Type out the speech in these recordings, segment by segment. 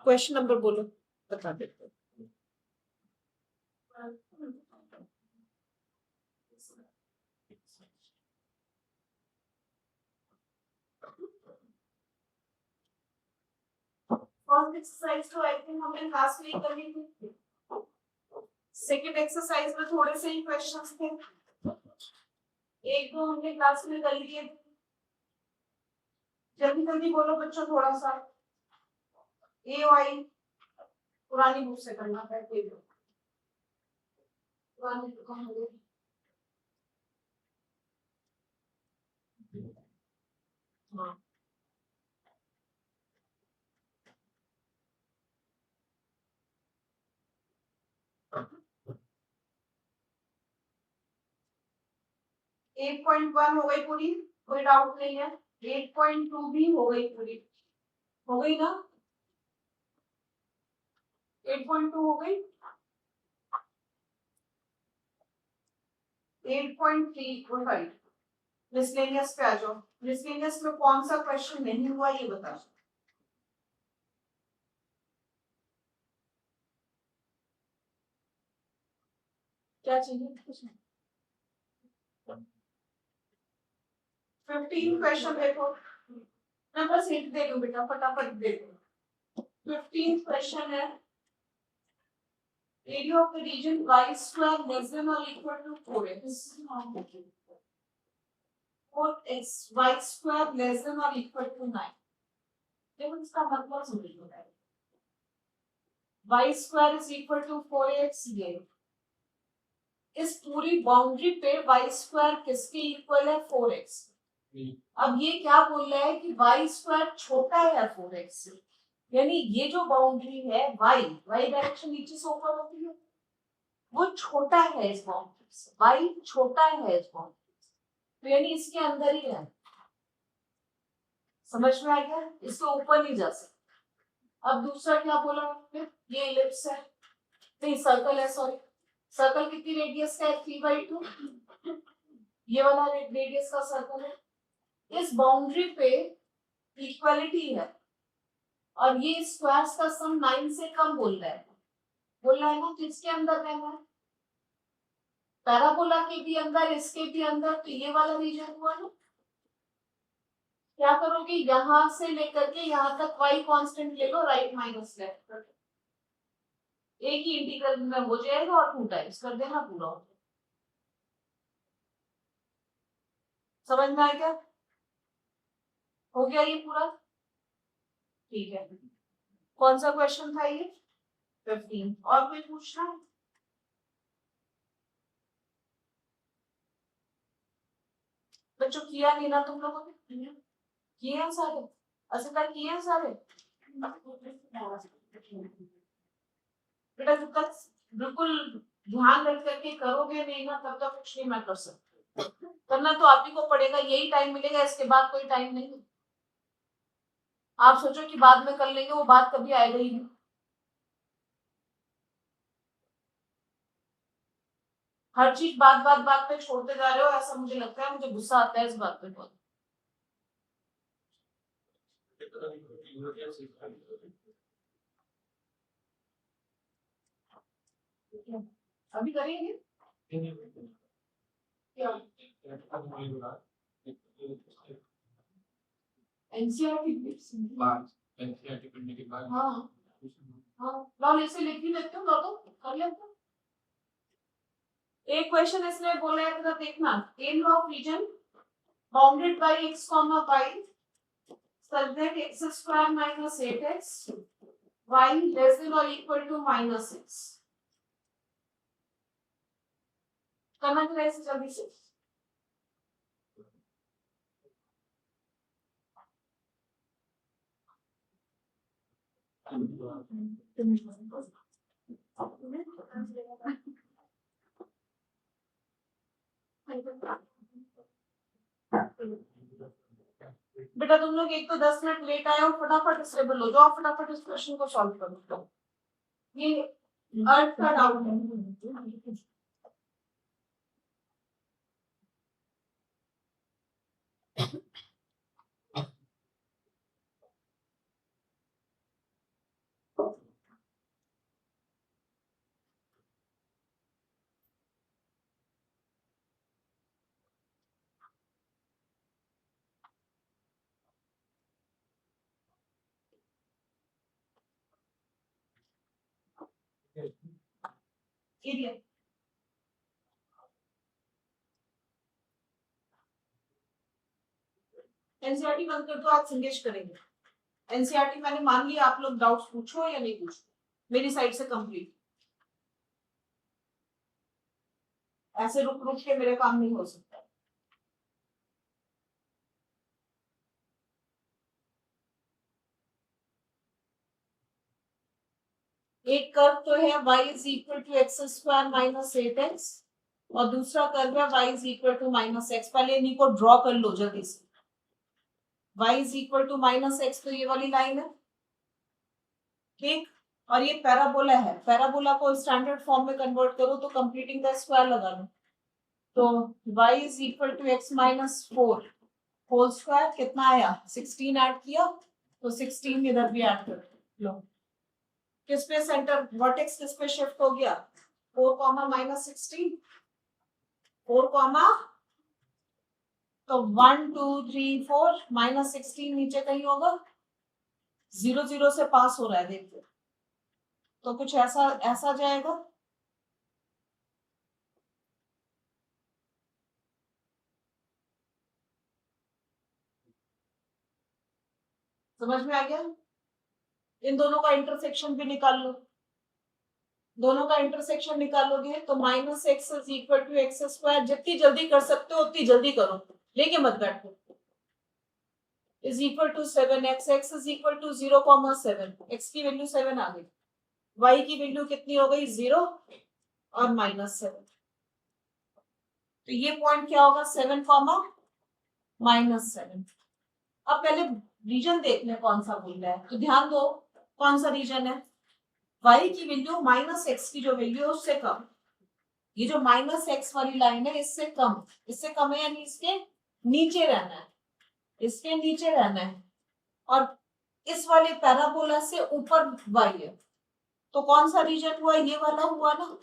Question number बोलो, बता देते। फर्स्ट एक्सरसाइज तो आई थिंक हमने क्लास में ही कर ली थी। सेकंड एक्सरसाइज में थोड़े से ही क्वेश्चंस थे, एक दो हमने क्लास में कर लिए थे। जल्दी जल्दी बोलो बच्चों, थोड़ा सा ए वाई पुरानी बुक से करना है। पुरानी बुक कहाँ है? हाँ 8.1 हो गई पूरी, कोई डाउट नहीं है। 8.2 भी हो गई पूरी, हो गई ना? 8.2 हो गई। 8.3 और 5 मिसलेनियस पे आ जाओ। मिसलेनियस में कौन सा क्वेश्चन नहीं हुआ ये बता। क्या चाहिए? 15 क्वेश्चन देखो, मैं बस हिंट दे दूं बेटा, फटाफट दे दो। 15 क्वेश्चन है। Area of the region y square less than और equal to 4x, 4x y square less than और इक्वल टू 9। देखो इसका मतलब समझ लो, y square is equal to 4x। ये इस पूरी बाउंड्री पे y स्क्वायर किसके इक्वल है? 4x। अब ये क्या बोल रहा है कि y स्क्वायर छोटा है 4x से, यानी ये जो बाउंड्री है y डायरेक्शन नीचे से ऊपर होती है, वो छोटा है इस बाउंड्री से, y छोटा है इस बाउंड्री से, तो यानी इसके अंदर ही है। समझ में आ गया? इसके ऊपर नहीं जा सकता। अब दूसरा क्या बोला आपने? ये इलिप्स है, नहीं सर्कल है, सॉरी। सर्कल कितनी रेडियस का है? 3/2। ये वाला रेडियस का सर्कल है। इस बाउंड्री पे इक्वालिटी है और ये स्क्वायर्स का सम 9 से कम बोल रहा है ना, किसके अंदर रहना है? पैराबोला के भी अंदर, इसके भी अंदर, तो ये वाला रीजन हुआ ना। क्या करोगे? यहां से लेकर के यहां तक y कांस्टेंट ले लो, राइट माइनस लेफ्ट, एक ही इंटीग्रल में हो जाएगा और 2 टाइम्स कर देना पूरा। समझ में आ गया? हो गया ये पूरा? ठीक है। कौन सा क्वेश्चन था ये? 15। और कोई पूछना है? बच्चों किया नहीं ना तुम लोगों ने? किए हैं सारे? असला किए हैं सारे? बेटा जब तक बिल्कुल ध्यान रख करके करोगे नहीं ना, तब तक कुछ नहीं मैं कर सकती। करना तो आप ही को पड़ेगा, यही टाइम मिलेगा, इसके बाद कोई टाइम नहीं। आप सोचो कि बाद में कर लेंगे, वो बात कभी आएगा ही नहीं। हर चीज बात बात बात पे छोड़ते जा रहे हो, ऐसा मुझे लगता है, मुझे गुस्सा आता है इस बात पे बहुत। अभी करेंगे क्या? एनसीईआरटी पढ़ने के बाद हाँ हाँ लो, ऐसे लिख ही लेते हो, लो कर लेते हो। एक क्वेश्चन इसने बोला है, तो देखना, area of region bounded by x, y such that x square minus 8x y less than or equal to -6। करना चाहिए इसे जल्दी से। बेटा तुम लोग एक तो 10 मिनट लेट आए हो, फटाफट इससे बोलो, जाओ फटाफट इस क्वेश्चन को सॉल्व करो। ये अर्थ का डाउट है। एरिया। एनसीईआरटी बंद कर दो, आज संदेश करेंगे। एनसीईआरटी मैंने मान लिया, आप लोग डाउट्स पूछो या नहीं पूछो, मेरी साइड से कंप्लीट। ऐसे रुक रुक के मेरे काम नहीं हो सकता। एक कर्व तो है y is equal to x square minus 8x और दूसरा कर्व है y is equal to minus x. पहले इन्हीं को ड्रॉ कर लो जल्दी से। y is equal to minus x तो ये वाली लाइन है, ठीक। और ये पैराबोला है, पैराबोला को स्टैंडर्ड फॉर्म में कन्वर्ट करो तो कंप्लीटिंग द स्क्वायर लगा लो। तो y is equal to x minus 4 whole square कितना आया, 16 ऐड किया तो 16 इधर भी ऐड कर लो। किस पे सेंटर वर्टेक्स किस पे शिफ्ट हो गया, 4 कॉमा माइनस 16, 4 कॉमा तो 1 2 3 4 माइनस 16 नीचे कहीं होगा, 0 0 से पास हो रहा है देखिए, तो कुछ ऐसा ऐसा जाएगा। समझ में आ गया। इन दोनों का इंटरसेक्शन भी निकाल लो, दोनों का इंटरसेक्शन निकालोगे तो minus x is equal to x square. जितनी जल्दी कर सकते हो उतनी जल्दी करो, लेके मत बैठो। Is equal to 7x, x is equal to 0,7, x की वैल्यू 7 आ गई, y की वैल्यू कितनी हो गई 0 और माइनस 7। तो ये पॉइंट क्या होगा 7 कॉमा माइनस 7। अब पहले रीजन देख लें कौन सा बोल रहा है, तो ध्यान दो कौन सा रीजन है। y की वैल्यू माइनस एक्स की जो वैल्यू है उससे कम, ये जो माइनस एक्स वाली लाइन है इससे कम, इससे कम है यानी इसके नीचे रहना है, इसके नीचे रहना है। और इस वाले पैराबोला से ऊपर y है, तो कौन सा रीजन हुआ, ये वाला हुआ ना।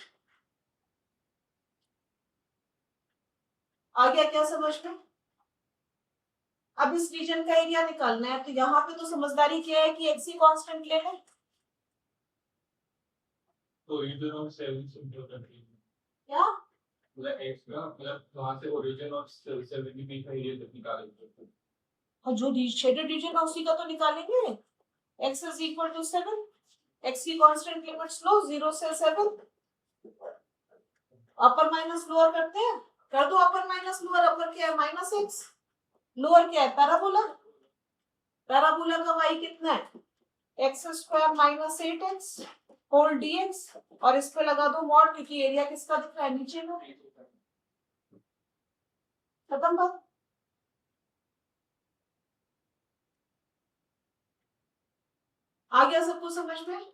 आ गया क्या समझ में। अब इस रीजन का एरिया निकालना है, तो यहाँ पे तो समझदारी क्या है कि एक्स ही कांस्टेंट ले लें। तो रीजन ऑफ 7 सिंपल करके क्या मतलब x का मतलब वहां से ओरिजिन ऑफ 7 की बीच का एरिया तक निकालेंगे। और जो शेडेड रीजन है उसी का तो निकालेंगे। x is equal to 7, x की कांस्टेंट लिमिट्स लो 0 से 7, अपर माइनस लोअर करते हैं, कर दो अपर माइनस लोअर। अपर क्या है माइनस एक्स, लोअर क्या है पैराबोला, पैराबोला का y कितना है x square minus 8x whole dx, और इस पे लगा दो मॉड क्योंकि एरिया किसका दिख रहा है नीचे में। खत्म बात। आ गया सबको समझ में।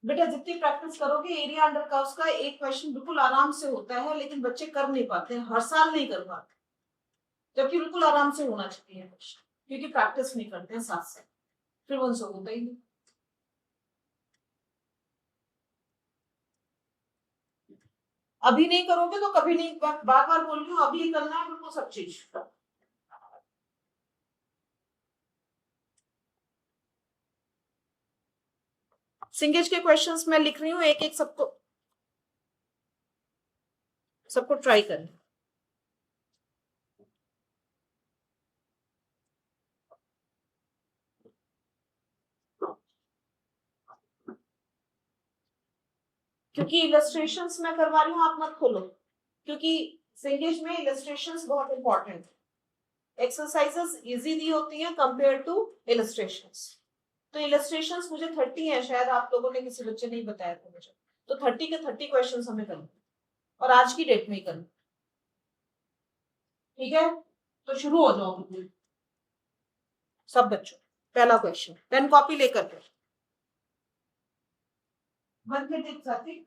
बेटा जितनी प्रैक्टिस करोगे एरिया अंडर कर्व्स का एक क्वेश्चन बिल्कुल आराम से होता है, लेकिन बच्चे कर नहीं पाते, हर साल नहीं कर पाते, जबकि बिल्कुल आराम से होना चाहिए क्वेश्चन, क्योंकि प्रैक्टिस नहीं करते हैं साथ से, फिर उनसे होता ही नहीं। अभी नहीं करोगे तो कभी नहीं, बार बार बोल रही हूँ अभी करना है बिल्कुल सब चीज। सिंगेज के क्वेश्चंस मैं लिख रही हूँ एक एक, सबको सबको ट्राई करें। क्योंकि इलस्ट्रेशंस मैं करवा रही हूँ, आप मत खोलो, क्योंकि सिंगेज में इलस्ट्रेशंस बहुत इंपॉर्टेंट है। एक्सरसाइजेस इजी दी होती हैं कंपेयर टू इलस्ट्रेशंस। तो इलस्ट्रेशंस मुझे 30 है, शायद आप लोगों ने किसी बच्चे नहीं बताया था मुझे, तो 30 के 30 क्वेश्चंस हमें करना और आज की डेट में ही करना, ठीक है। तो शुरू हो जाओ सब बच्चों। पहला क्वेश्चन पेन कॉपी लेकर के बंद में देख सकती।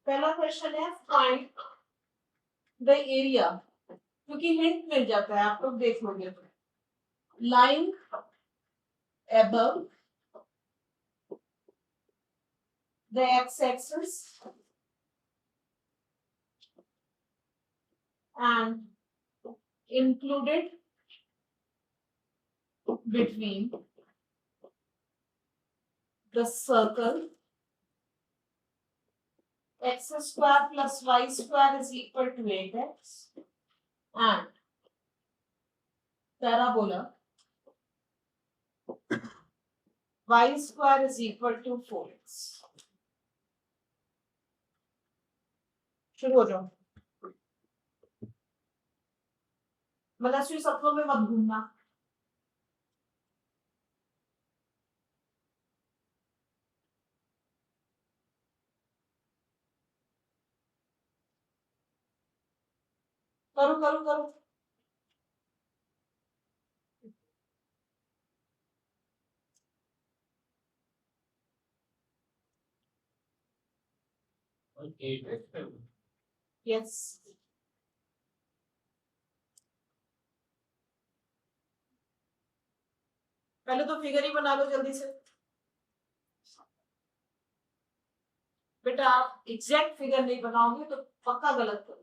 पहला क्वेश्चन है फाइंड द एरिया, क्योंकि हिंट मिल जाता है आप लोग देख लोगे तो। Line above the x-axis and included between the circle x square plus y square is equal to 8x and parabola y square is equal to 4x. शुरू हो जाओ। मनस्वी सपनों में मत घूमना। करो करो करो। यस पहले तो फिगर ही बना लो जल्दी से। बेटा आप एग्जैक्ट फिगर नहीं बनाओगे तो पक्का गलत करो।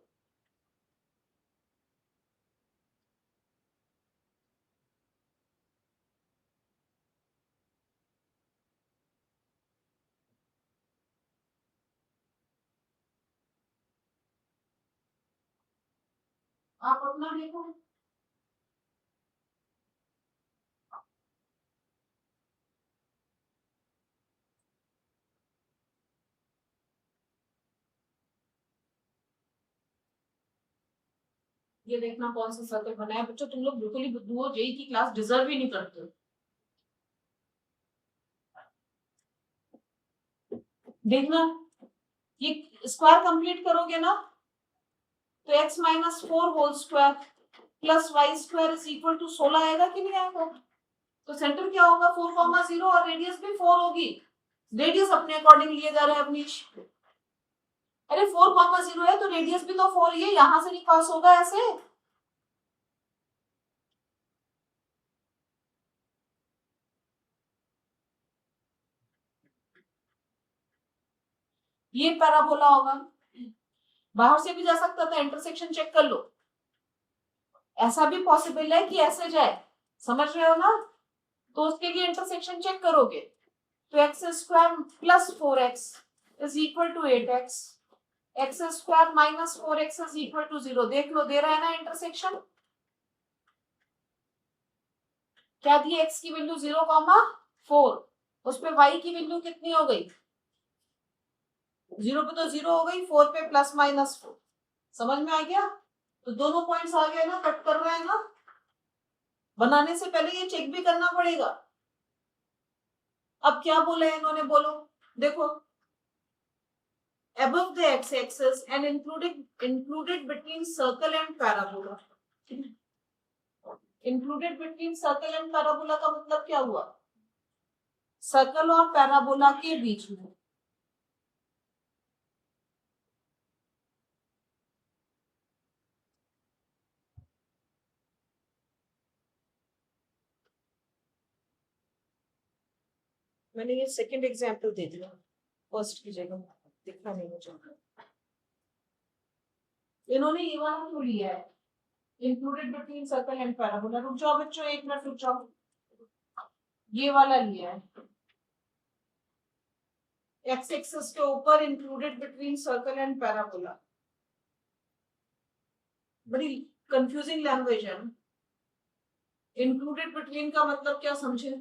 आप अपना देखो। ये देखना कौन सा सर्कल बना है। बच्चों तुम लोग बिल्कुल ही बुद्धू हो, जेई की क्लास डिजर्व ही नहीं करते। देखना ये स्क्वायर कंप्लीट करोगे ना तो x minus 4 whole square plus y square is equal to 16 आएगा कि नहीं आएगा? तो सेंटर क्या होगा 4,0 और रेडियस भी 4 होगी। रेडियस अपने अकॉर्डिंग लिए जा रहे हैं अवनीश। अरे 4,0 है तो रेडियस भी तो 4 ही है, यहां से नहीं पास होगा ऐसे। ये पैराबोला होगा, बाहर से भी जा सकता था। इंटरसेक्शन चेक कर लो, ऐसा भी पॉसिबल है कि ऐसे जाए, समझ रहे हो ना? तो उसके लिए इंटरसेक्शन चेक करोगे तो x square plus 4x is equal to 8x, x square minus 4x is equal to 0। देख लो दे रहा है ना इंटरसेक्शन। क्या दिया? x की वैल्यू 0,4, उस पे y की वैल्यू कितनी हो गई? 0 पे तो 0 हो गई, 4 पे प्लस माइनस 4। समझ में आ गया? तो दोनों पॉइंट्स आ गए ना, कट कर रहे हैं ना। बनाने से पहले ये चेक भी करना पड़ेगा। अब क्या बोले इन्होंने, बोलो देखो। above the x-axis and included between circle and parabola. included between circle and parabola का मतलब क्या हुआ? सर्कल और पैराबोला के बीच में। मैंने ये सेकंड एग्जांपल दे दिया फर्स्ट की जगह, दिखा नहीं मुझे। इन्होंने ये वाला क्यों लिया है, included between circle and parabola? रुक जाओ बच्चों, एक मिनट रुक जाओ। ये वाला लिया है एक्स एक्सिस के ऊपर, included between circle and parabola. बड़ी कंफ्यूजिंग लैंग्वेज है। इंक्लूडेड बिटवीन का मतलब क्या समझे?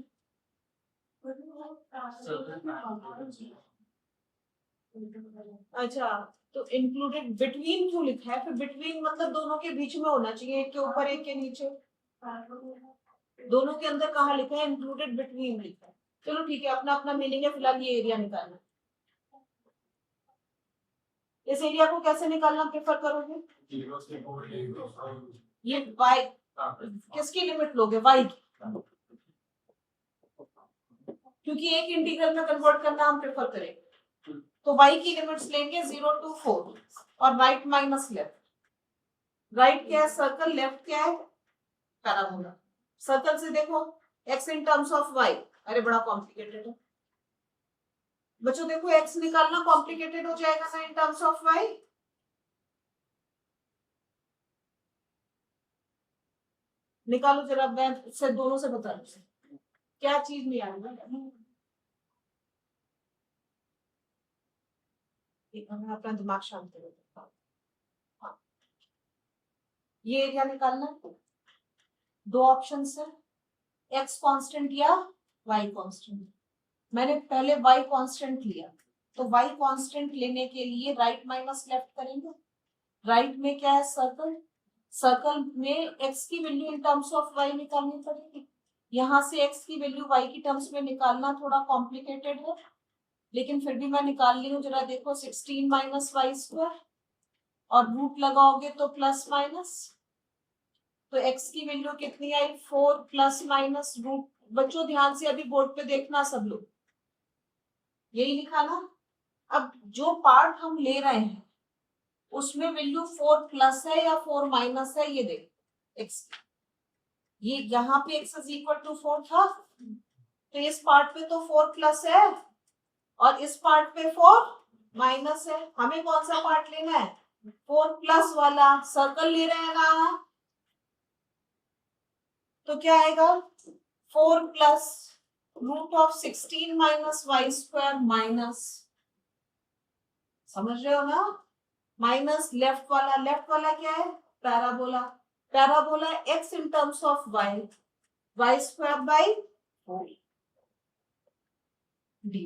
अच्छा, तो इंक्लूडेड बिटवीन क्यों लिखा है? फिर बिटवीन मतलब दोनों के बीच में होना चाहिए, एक के ऊपर एक के नीचे। दोनों के अंदर कहाँ लिखा है? इंक्लूडेड बिटवीन लिखा है। चलो ठीक है, अपना अपना मीनिंग है। फिलहाल ये एरिया निकालना। इस एरिया को कैसे निकालना प्रेफर करोगे? ये y किसकी लिमिट लोगे? y की, क्योंकि एक इंटीग्रल में कन्वर्ट करना हम प्रेफर करेंगे। तो y की लिमिट्स लेंगे 0 to 4 और राइट माइनस लेफ्ट। राइट क्या है? सर्कल। लेफ्ट क्या है? पैराबोला। सर्कल से देखो x in terms of y, अरे बड़ा कॉम्प्लिकेटेड है बच्चों। देखो x निकालना कॉम्प्लिकेटेड हो जाएगा ना इन टर्म्स ऑफ y। निकालो जरा, मैं से दोनों से बता दूं क्या चीज नहीं आ रही। मैं अपना दिमाग शांत करो। हाँ, ये एरिया निकालना है। दो ऑप्शन है, एक्स कांस्टेंट या वाई कांस्टेंट। मैंने पहले वाई कांस्टेंट लिया, तो वाई कांस्टेंट लेने के लिए राइट माइनस लेफ्ट करेंगे। राइट में क्या है, सर्कल। सर्कल में एक्स की value in terms of y निकालनी पड़ेगी। यहाँ से एक्स की वैल्यू वाई की टर्म्स में निकालना थोड़ा कॉम्प्लिकेटेड है, लेकिन फिर भी मैं निकाल ली हूँ। जरा देखो, 16 माइनस वाई स्क्वायर, और रूट लगाओगे तो प्लस माइनस, तो एक्स की वैल्यू कितनी आई, 4 प्लस माइनस रूट। बच्चों ध्यान से अभी बोर्ड पे देखना सब लोग, यही लिखा ना। अब जो पार्ट हम ले रहे हैं उसमें वैल्यू 4 प्लस है या 4 माइनस है, ये देख एक्स। ये यहाँ पे एक्स इज इक्वल टू 4 था, तो इस पार्ट पे तो 4 प्लस है और इस पार्ट पे 4 माइनस है। हमें कौन सा पार्ट लेना है, 4 प्लस वाला। सर्कल ले रहे हैं ना, तो क्या आएगा, 4 plus root of 16 minus y square minus, समझ रहे हो ना, माइनस लेफ्ट वाला। लेफ्ट वाला क्या है, parabola. Parabola x in terms of y, y square by 4 dy।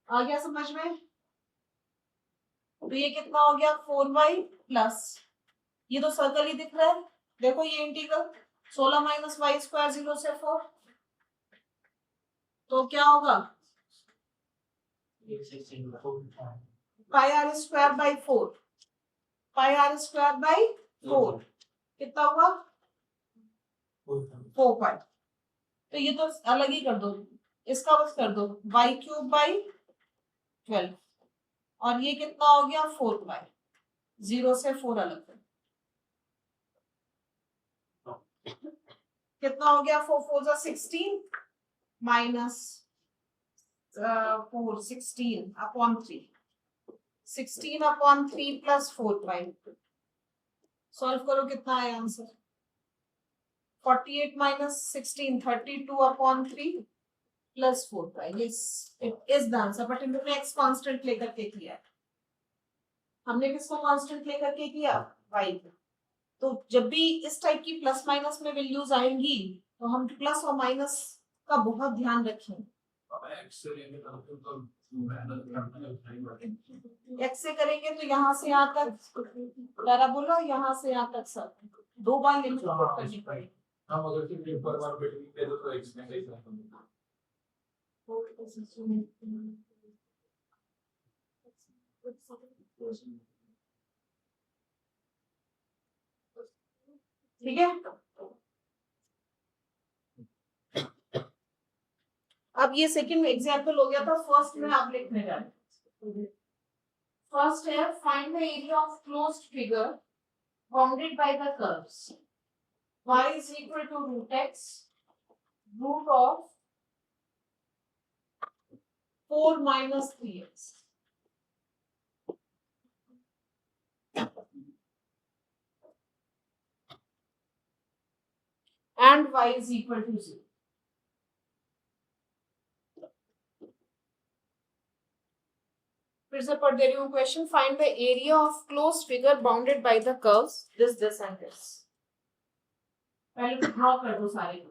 आ गया समझ में। तो ये कितना हो गया, 4y प्लस, ये तो सर्कल ही दिख रहा है, देखो ये इंटीग्रल 16 माइनस वाई स्क्वायर 0 से 4, तो क्या होगा, pi R square by 4, pi R square by 4 कितना हुआ, 4 पाई। तो ये तो अलग ही कर दो, इसका बस कर दो वाई क्यूब बाई 12, और ये कितना हो गया 4 पाई, 0 से 4 अलग कर, कितना हो गया, 4 4 जा 16 माइनस 4 16 अपॉन 3, 16 अपॉन 3 प्लस 4 पाई। सॉल्व करो कितना आया answer, 48 minus 16 32 upon 3 plus 4 pi. Yes, it is the answer. But इन्होंने एक्स कांस्टेंट लेकर के किया है, हमने किसको कांस्टेंट लेकर के किया, वाई को। तो जब भी इस टाइप की प्लस माइनस में वैल्यूज आएंगी तो हम प्लस और माइनस का बहुत ध्यान रखें। एक्स से करेंगे तो यहाँ से यहाँ तक पैराबोला, यहाँ से यहाँ तक सर 2 बार लिमिट पुट करनी पड़ेगी। हम अगर सिर्फ एक बार बेटिंग दे दो तो एक्स में सही था। ठीक है, अब ये सेकंड एग्जांपल हो गया था। फर्स्ट में आप लिखने जा रहे हैं। फर्स्ट है, find the area of closed figure bounded by the curves y is equal to root x root of 4 minus 3x and y is equal to 0. फिर से पढ़ दे रही हूँ question, find the area of closed figure bounded by the curves this and this. पहले तो draw कर दो सारे।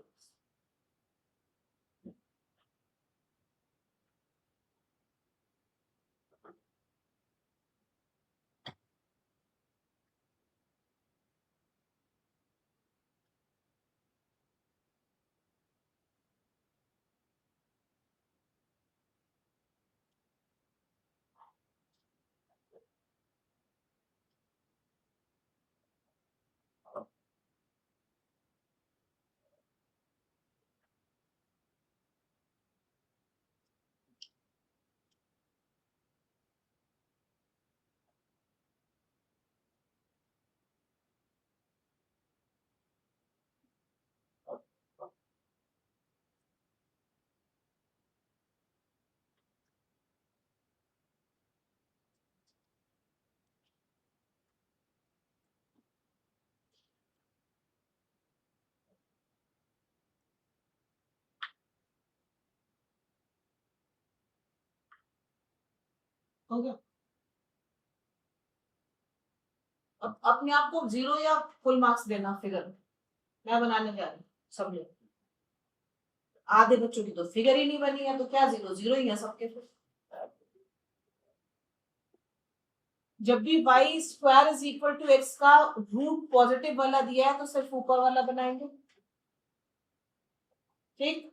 हो गया। अब अपने आप को 0 या फुल मार्क्स देना फिगर में, मैं बनाने जा रही हूँ सब लोग। आधे बच्चों की तो फिगर ही नहीं बनी है, तो क्या 0 0 ही है सबके फिर। जब भी y square is equal to x का रूट पॉजिटिव वाला दिया है तो सिर्फ ऊपर वाला बनाएंगे। ठीक,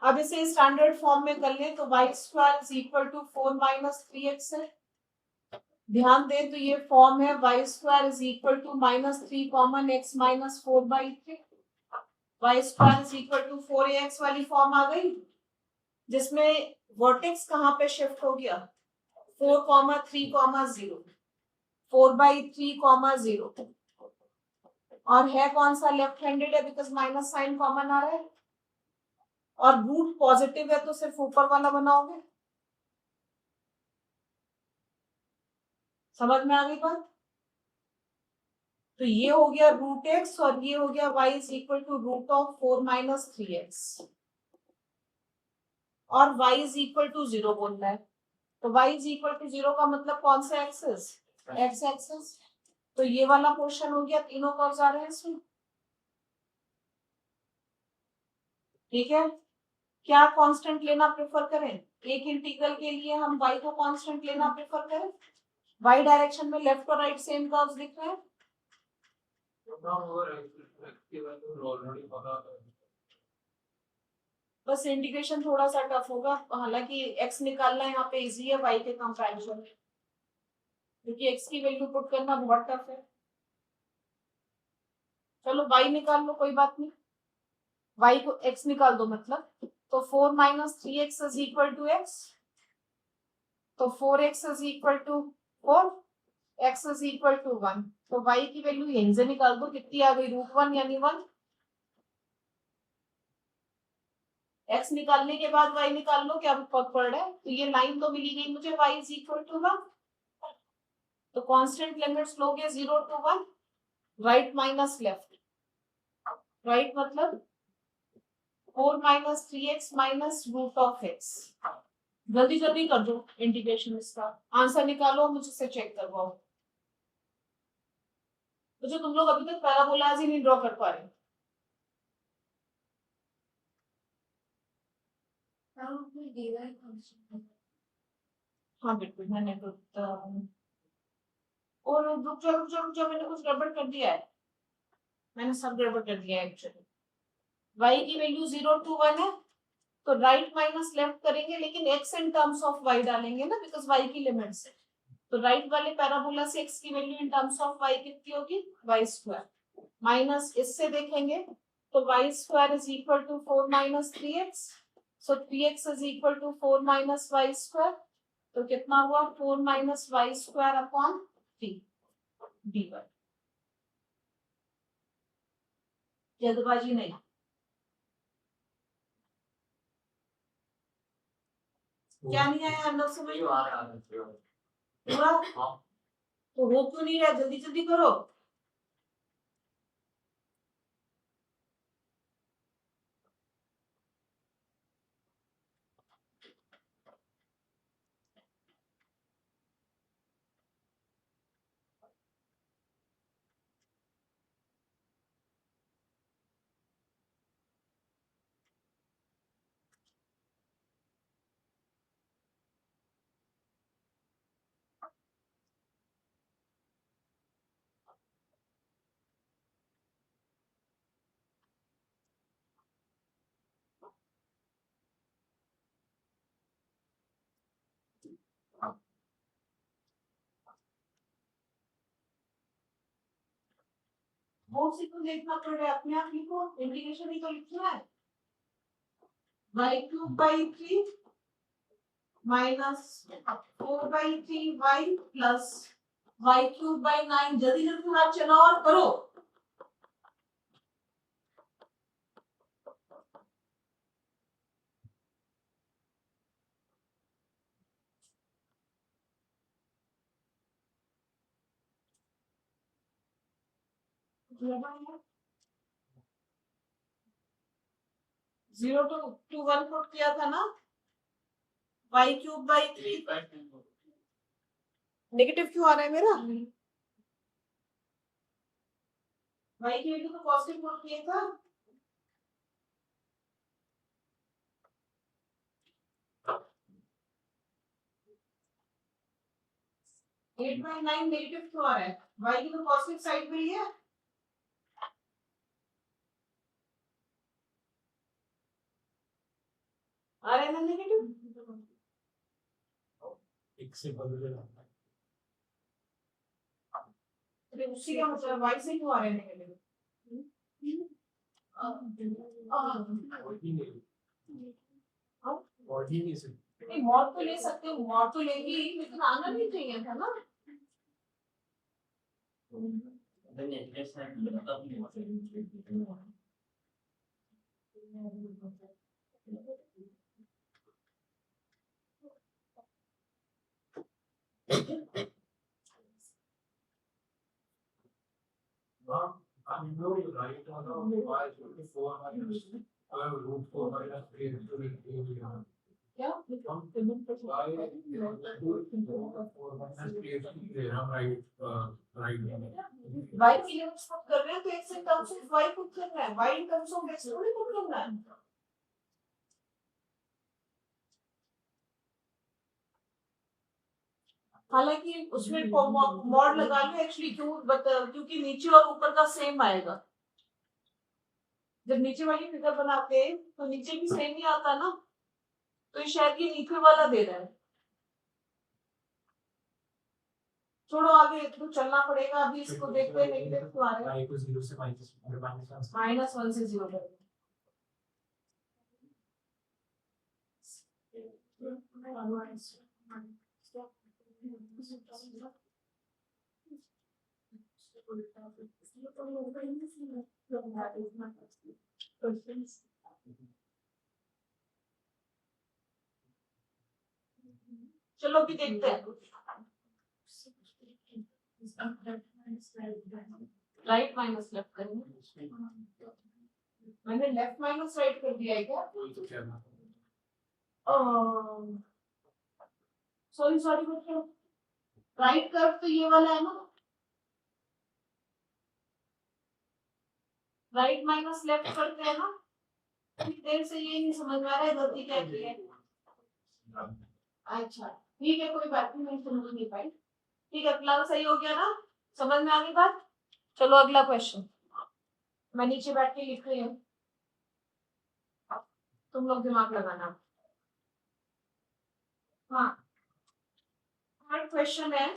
अब इसे स्टैंडर्ड फॉर्म में कर लें तो y square is equal to 4 minus 3x है। ध्यान दें तो ये फॉर्म है y square is equal to -3 common x minus 4/3। y square is equal to 4ax वाली फॉर्म आ गई, जिसमें वर्टेक्स कहाँ पे शिफ्ट हो गया, 4,3,0, 4/3,0, और है कौन सा, लेफ्ट हैंडेड है बिकॉज माइनस साइन कॉमन आ रहा है, और रूट पॉजिटिव है तो सिर्फ ऊपर वाला बनाओगे। समझ में आ गई बात। तो ये हो गया रूट एक्स और ये हो गया y is equal to root of 4 minus 3x, और y इज इक्वल टू 0 बोलना है। तो y इज इक्वल टू 0 का मतलब कौन सा एक्सिस, x एक्सिस। तो ये वाला पोर्शन हो गया, तीनों कर्व्स आ रहे हैं इसमें। ठीक है, क्या कांस्टेंट लेना प्रेफर करें, एक इंटीग्रल के लिए हम y को कांस्टेंट लेना प्रेफर करें। y डायरेक्शन में लेफ्ट और राइट सेम कर्व्स दिख रहे हैं। बस इंटीग्रेशन थोड़ा सा टफ होगा, हालांकि x निकालना यहाँ पे इजी है y के कंपैरिजन में, क्योंकि x की वैल्यू पुट करना बहुत टफ है। चलो y निकाल लो, कोई बात नहीं, y को x निकाल दो मतलब, तो 4 minus 3x is equal to x, तो 4x is equal to 4, x is equal to 1। तो y की वैल्यू यहीं से निकाल दो, कितनी आ गई, √1 यानी 1। x निकालने के बाद y निकाल लो, क्या फर्क पड़ रहा है। तो ये लाइन तो मिली गई मुझे, y इज इक्वल टू 1, तो कांस्टेंट लिमिट्स लोगे 0 to 1, right minus left, right मतलब 4 minus 3x minus root of x। जल्दी जल्दी कर दो इंटीग्रेशन, इसका आंसर निकालो, मुझसे चेक करवाओ। तो जो तुम लोग अभी तक पैराबोलाज ही नहीं ड्रॉ कर पा रहे। हाँ बिल्कुल, मैंने तो और रुक जाओ, मैंने कुछ गड़बड़ कर दिया है, मैंने सब गड़बड़ कर दिया है एक्चुअली। y की वैल्यू 0 to 1 है, तो राइट माइनस लेफ्ट करेंगे, लेकिन x in terms of y डालेंगे ना, बिकॉज y की लिमिट्स है। तो राइट वाले पैराबोला से x की value in terms of y कितनी होगी, y स्क्वायर, माइनस इससे देखेंगे तो y square is equal to 4 minus 3x, so 3x is equal to 4 minus y square, तो कितना हुआ 4 minus y square upon 3 dy। जल्दबाजी नहीं, क्या नहीं आया अंदर से पूरा, तो हो क्यों नहीं रहा, जल्दी जल्दी करो। बोर्ड से क्यों देखना पड़ रहा है, अपने आप लिखो, इंटीग्रेशन ही तो लिखना है। y cube by 3 minus 4/3y plus y cube by 9, जल्दी जल्दी हाथ चलाओ और करो। जीरो टू 1 पुट किया था ना, y क्यूब बाई 3, नेगेटिव क्यों आ रहा है मेरा? y की वैल्यू तो पॉजिटिव पुट किया था। एट बाई नाइन नेगेटिव क्यों आ रहा है? y की तो पॉजिटिव साइड पे ही है। आ रहा है ना नेगेटिव? एक से बदल फिर उससे क्या मतलब y से क्यों आ रहा है नेगेटिव? नहीं मॉड तो ले सकते हो, मॉड तो लेगी लेकिन आना नहीं चाहिए था ना। I know you right on why 4 minus 12 root 4 minus 3 into the क्या? why 4 minus 3 into हम right y की लिमिट्स पुट कर रहे हैं तो x in terms of y put कर रहा है, y in terms of x थोड़ी पुट करना है। हालांकि उसमें मॉड लगा लो एक्चुअली क्योंकि नीचे और ऊपर का सेम आएगा। जब नीचे वाली फिगर बनाते हैं तो नीचे भी सेम ही आता ना, तो शायद ये नीचे वाला दे रहा है। छोड़ो आगे तो चलना पड़ेगा, अभी इसको देखते हैं नेगेटिव क्यों आ रहा है। -1 से 0 कर चलो अभी देखते हैं। राइट माइनस लेफ्ट करेंगे। मैंने लेफ्ट माइनस राइट कर दिया है क्या? सॉरी सॉरी बच्चों, राइट कर्व तो ये वाला है ना, राइट माइनस लेफ्ट करते हैं ना। देर से ये नहीं समझ में आ रहा है गलती क्या की है। अच्छा ठीक है कोई बात नहीं, मैं समझ नहीं पाई। ठीक है फिलहाल सही हो गया ना, समझ में आ गई बात। चलो अगला क्वेश्चन, मैं नीचे बैठ के लिख रही हूँ, तुम लोग दिमाग लगाना। हाँ थर्ड क्वेश्चन है,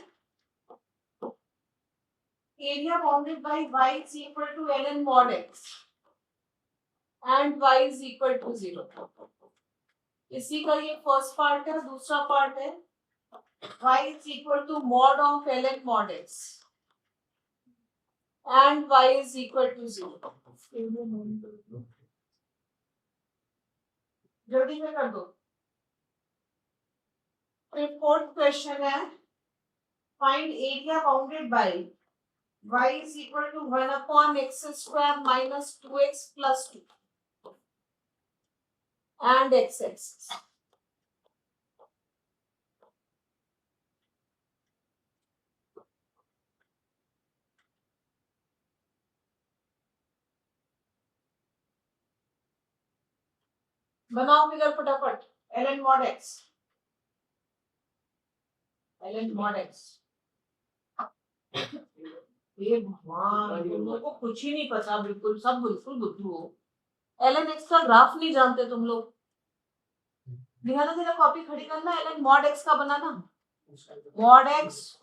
area bounded by y is equal to ln mod x and y is equal to 0। इसी का ये फर्स्ट पार्ट है। दूसरा पार्ट है y is equal to mod of ln mod x and y is equal to 0। जल्दी में कर दो। फिर फोर्थ क्वेश्चन है, find area bounded by y is equal to 1 upon x square minus 2x plus 2 and x axis। बनाओ figure फटाफट। ln mod x, ln mod x। ये भगवान तुम लोगों को कुछ ही नहीं पता, बिल्कुल सब बिल्कुल बुद्धू हो। ln x का ग्राफ नहीं जानते तुम लोग। दिखाना तेरा कॉपी खड़ी करना, ln mod x का बनाना। mod x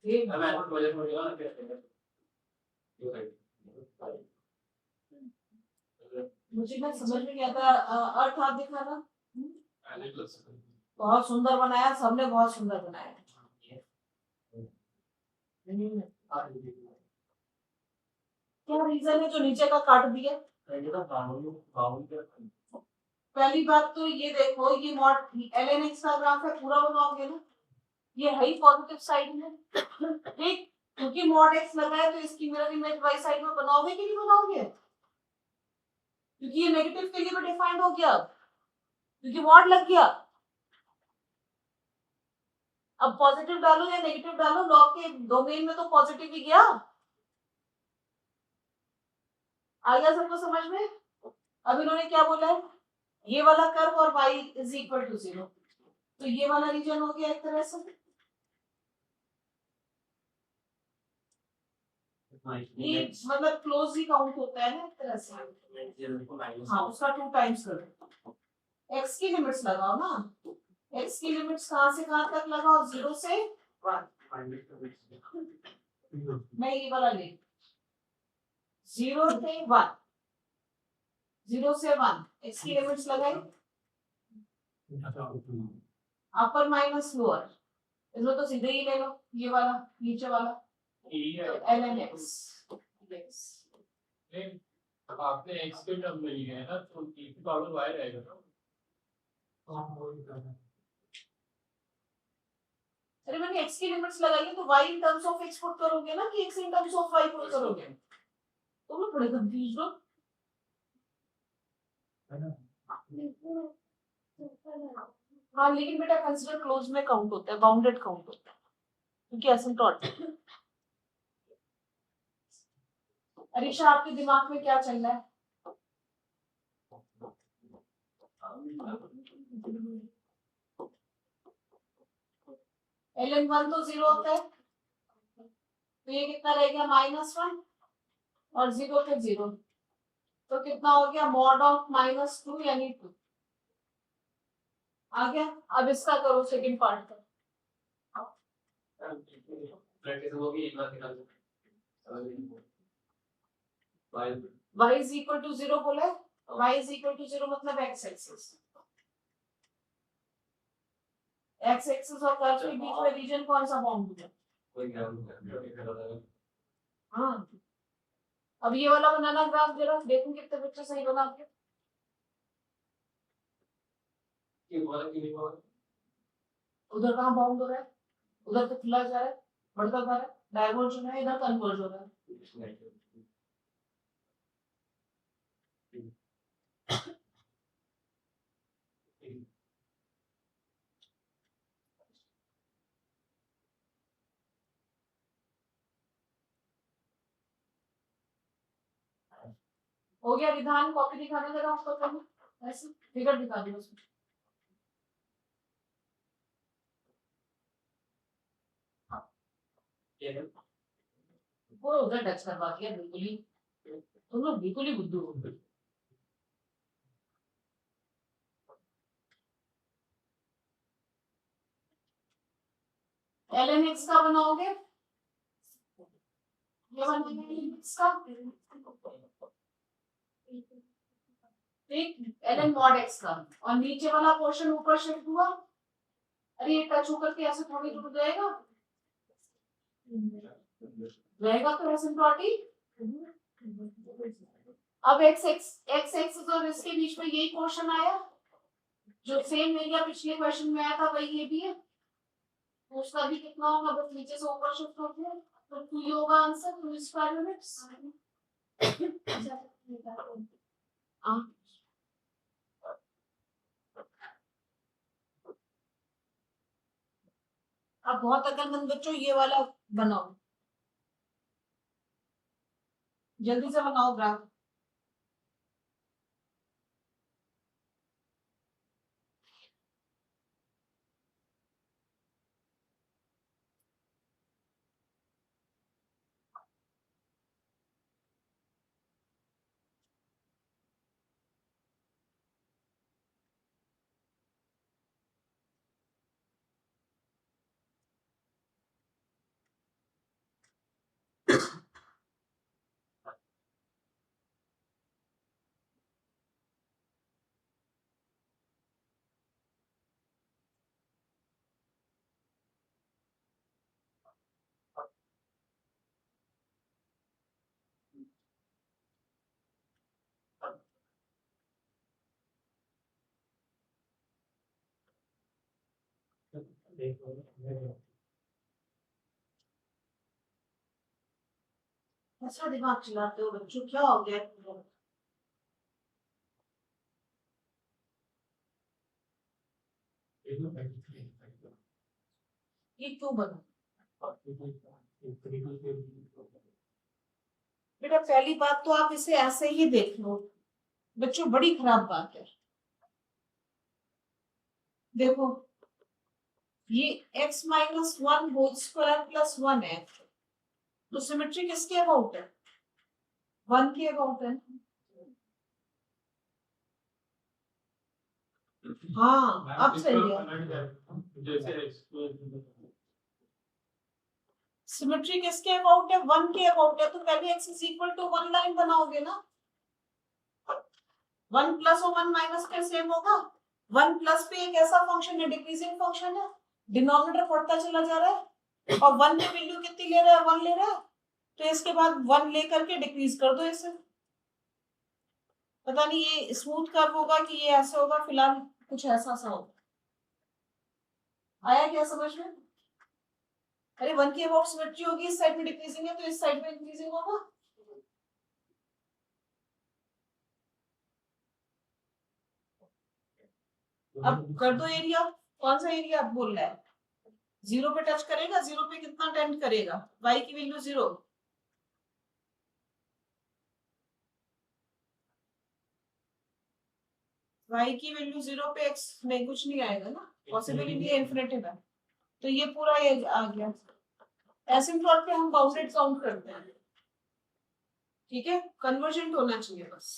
ये मुझे ना समझ में नहीं आता। अर्थ आप दिखाना। बहुत सुंदर बनाया, सबने बहुत सुंदर बनाया। क्या रीजन है जो नीचे का काट दिया? पहली बात तो ये देखो, ये मॉड ln x का ग्राफ है, पूरा बनाओगे ना, ये है ही पॉजिटिव साइड में, ठीक। क्योंकि मॉड x लगा है तो इसकी मिरर इमेज y साइड में बनाओगे कि नहीं बनाओगे? क्योंकि ये नेगेटिव के लिए भी डिफाइंड हो गया, क्योंकि मॉड लग गया। अब पॉजिटिव डालो या नेगेटिव डालो, लॉग के डोमेन में तो पॉजिटिव ही गया। आ गया सबको समझ में? अब इन्होंने क्या बोला है, ये वाला कर्व और y इज इक्वल टू 0, तो ये वाला रीजन हो गया एक तरह से, ये मतलब क्लोज ही काउंट होता है ना एक तरह से। हाँ, उसका 2 टाइम्स करो। x की लिमिट्स लगाओ ना, x की लिमिट्स कहाँ से कहाँ तक लगाओ, 0 से 1। मैं ये वाला ले, 0 से 1, 0 से 1 x की लिमिट्स लगाई, अपर माइनस लोअर, इसमें तो सीधे ही ले लो ये वाला नीचे वाला, तो ln x। आपने x के टर्म में लिया है ना, तो e की पावर y रहेगा ना। अरे मैंने x की लिमिट्स लगाई है, तो y in terms of x put करोगे ना कि x in terms of y put करोगे? तुम लोग बड़े कंफ्यूज हो। हाँ लेकिन बेटा कंसीडर क्लोज में काउंट होता है, बाउंडेड काउंट होता है, क्योंकि एसिम्प्टोट। अरीशा आपके दिमाग में क्या चल रहा है? ln1 तो 0 होता है, तो ये कितना रह गया -1 और 0 पे 0, तो कितना हो गया मॉड ऑफ -2 यानी 2 आ गया। अब इसका करो सेकंड पार्ट का, प्रैक्टिस होगी एक बार निकाल दो। y is equal to 0 बोला है, y is equal to 0 मतलब x एक्सिस, x एक्सिस और कर्व के बीच में रीजन कौन सा बाउंड है? हाँ, अब ये वाला बनाना ग्राफ, जरा देखूं कितने बच्चे सही बना के। उधर कहाँ बाउंड हो रहा है, उधर तो खुला जा रहा है, बढ़ता जा रहा है, डायवर्ज हो रहा है, इधर कन्वर्ज हो रहा है। हो गया विधान, कॉपी दिखाने जरा उसको, करना ऐसे फिगर दिखा दो उसमें। वो उधर टच करवा दिया, बिल्कुल ही तुम लोग बिल्कुल ही बुद्धू हो। ln x का बनाओगे, ये बनाएंगे x का, ठीक, ln mod x का, और नीचे वाला पोर्शन ऊपर शिफ्ट हुआ। अरे ये टच होकर के ऐसे थोड़ी जुड़ जाएगा, रहेगा तो एसिम्प्टोटिक। अब x एक्सिस और इसके बीच में यही पोर्शन आया, जो सेम एरिया पिछले क्वेश्चन में आया था वही ये भी है, तो उसका भी कितना होगा, बस नीचे से ऊपर शिफ्ट हो गया, तो 2 ही होगा आंसर, 2 स्क्वायर यूनिट्स। अब बहुत अकलमंद बच्चों ये वाला बनाओ, जल्दी से बनाओ ग्राफ। अच्छा दिमाग चलाते हो बच्चों, क्या हो गया? ये क्यों बना? बेटा पहली बात तो आप इसे ऐसे ही देख लो बच्चों, बड़ी खराब बात है। देखो ये x minus one whole square plus one है, तो सिमेट्री किसके अबाउट है? वन के अबाउट है। हाँ अब सही है। सिमेट्री किसके अबाउट है? वन के अबाउट है, तो पहले x is equal to one line बनाओगे ना। वन प्लस और वन माइनस का सेम होगा। वन प्लस पे एक ऐसा फंक्शन है, डिक्रीजिंग फंक्शन है, डिनोमिनेटर बढ़ता चला जा रहा है और वन पे वैल्यू कितनी ले रहा है? वन ले रहा है, तो इसके बाद वन लेकर के डिक्रीज कर दो इसे। पता नहीं ये स्मूथ कर्व होगा कि ये ऐसे होगा, फिलहाल कुछ ऐसा सा होगा। आया क्या समझ में? अरे वन की अबाउट सिमेट्री होगी, इस साइड में डिक्रीजिंग है तो इस साइड में इंक्रीजिंग होगा। अब कर दो एरिया। कौन सा एरिया आप बोल रहा है? जीरो पे टच करेगा, जीरो पे कितना टेंड करेगा? y की वैल्यू जीरो। y की वैल्यू जीरो पे x में कुछ नहीं आएगा ना, पॉसिबिलिटी इंफिनिटिव है, तो ये पूरा ये आ गया। एसिम्प्टोट पे हम बाउंडेड काउंट करते हैं, ठीक है, कन्वर्जेंट होना चाहिए बस।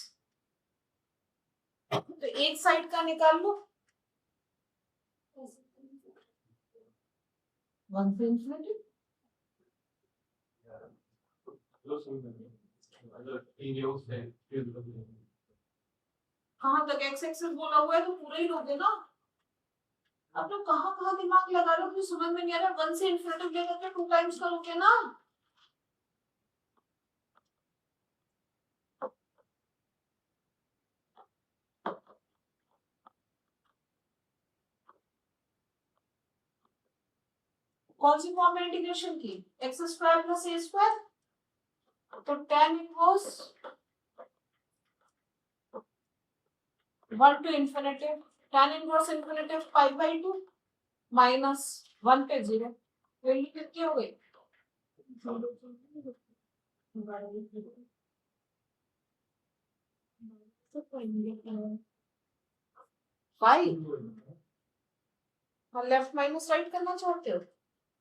तो एक साइड का निकाल लो, वन से इंफिनिटी। कहाँ तक एक्स एक्सेस बोला हुआ है तो पूरा ही लोगे ना। अब तो कहाँ कहाँ दिमाग लगा रहे हो, मुझे समझ में नहीं आ रहा। वन से इंफिनिटी लेकर के टू टाइम्स करोगे ना। कौन सी फॉर्म में इंटीग्रेशन की? एक्स स्क्वायर प्लस ए स्क्वायर, तो tan inverse one two infinity, tan inverse infinity pi by two minus one पे जीरो, वैल्यू कितनी हो गई? फाइव। हाँ लेफ्ट माइनस राइट करना चाहते हो?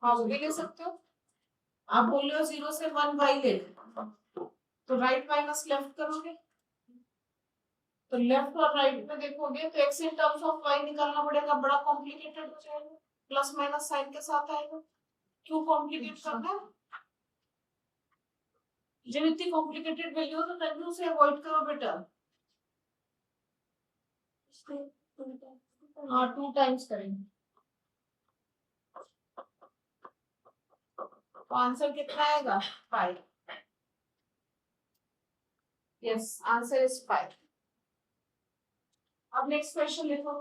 हाँ वो भी ले सकते हो। आप बोल रहे हो जीरो से वन वाई ले लो, तो राइट माइनस लेफ्ट करोगे, तो लेफ्ट और राइट में देखोगे तो x in terms of y निकालना पड़ेगा, बड़ा कॉम्प्लिकेटेड हो जाएगा, प्लस माइनस साइन के साथ आएगा। क्यों कॉम्प्लिकेट करना है? जब इतनी कॉम्प्लिकेटेड वैल्यू हो तो तभी उसे अवॉइड करो बेटा। हाँ टू टाइम्स करेंगे, तो आंसर कितना आएगा? Five. Yes answer is five. अब नेक्स्ट क्वेश्चन लिखो।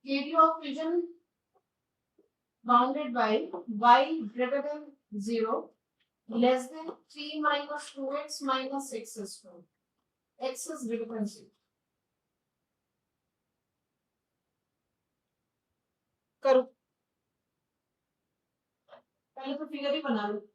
Area of region bounded bye y greater than 0 less than 3 minus 2x minus x square, x is greater than 0। करो, पहले तो फिगर ही बना लो।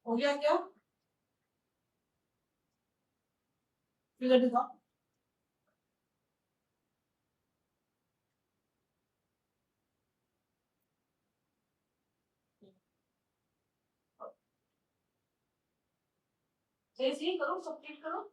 हो गया क्या? फिगर दिखाओ। सही करो, सबमिट करो।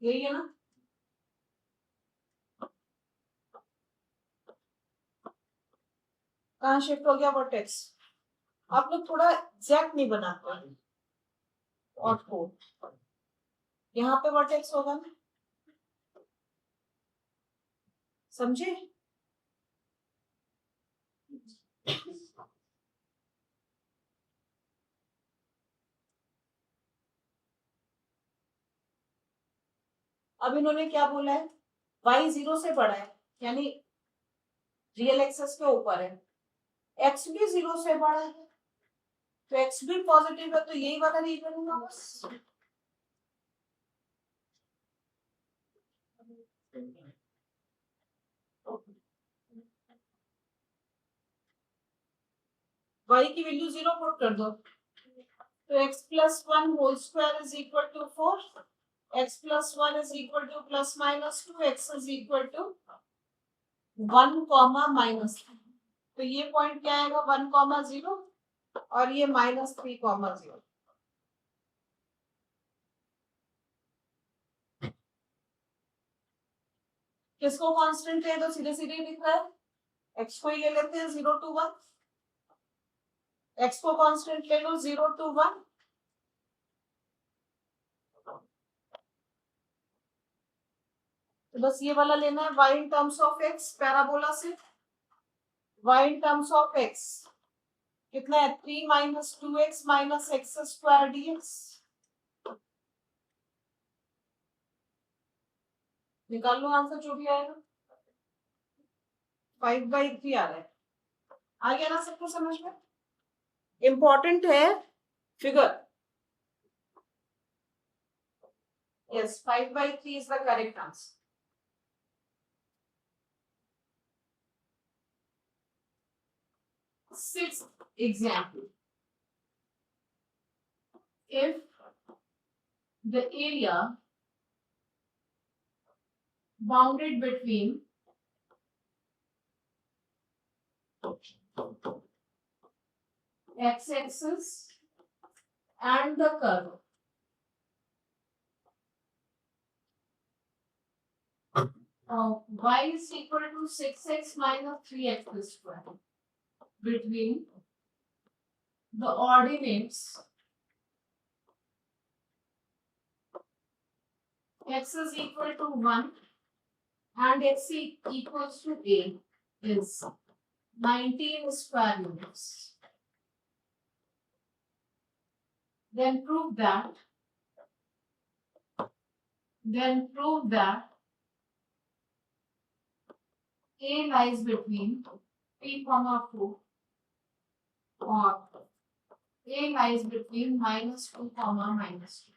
यही है ना? कहाँ शिफ्ट हो गया वर्टेक्स? आप लोग थोड़ा एग्जैक्ट नहीं बनाते और को यहाँ पे वर्टेक्स होगा ना, समझे? अब इन्होंने क्या बोला है? y 0 से बड़ा है, यानी रियल एक्सेस के ऊपर है, x भी 0 से बड़ा है, तो x भी पॉजिटिव है, तो यही वाला रीजन होगा बस। y की वैल्यू 0 पुट कर दो, तो x plus 1 whole square is equal to 4, x plus 1 is equal to plus minus 2, x is equal to 1 comma minus 3। तो ये पॉइंट क्या आएगा? 1 कॉमा 0 और ये माइनस 3 कॉमा 0। किसको कांस्टेंट है? तो सीधे सीधे दिख रहा है, x को ही ले लेते हैं 0 to 1, x को कांस्टेंट ले लो 0 to 1, तो बस ये वाला लेना है y in terms of x parabola से। y in terms of x कितना है? 3 minus 2x minus x square dx। निकाल लो आंसर जो भी आएगा। 5/3 आ रहा है। आ गया ना सबको समझ में? इंपॉर्टेंट है figure. Yes, 5/3 is the correct answer. Sixth example. If the area bounded between x-axis and the curve y is equal to 6x minus 3x square between the ordinates x is equal to 1 and x equals to a is 19 square units. Then prove that a lies between 3, 4 or a lies between -2, -2.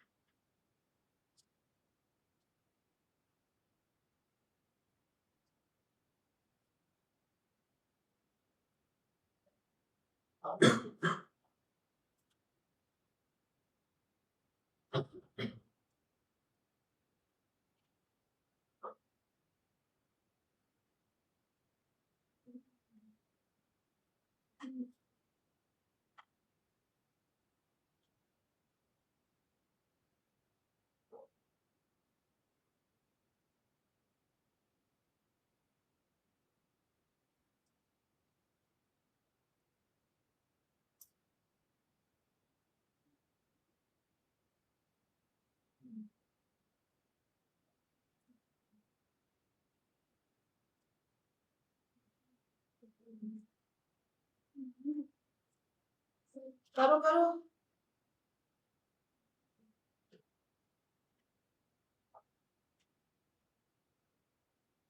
करो करो।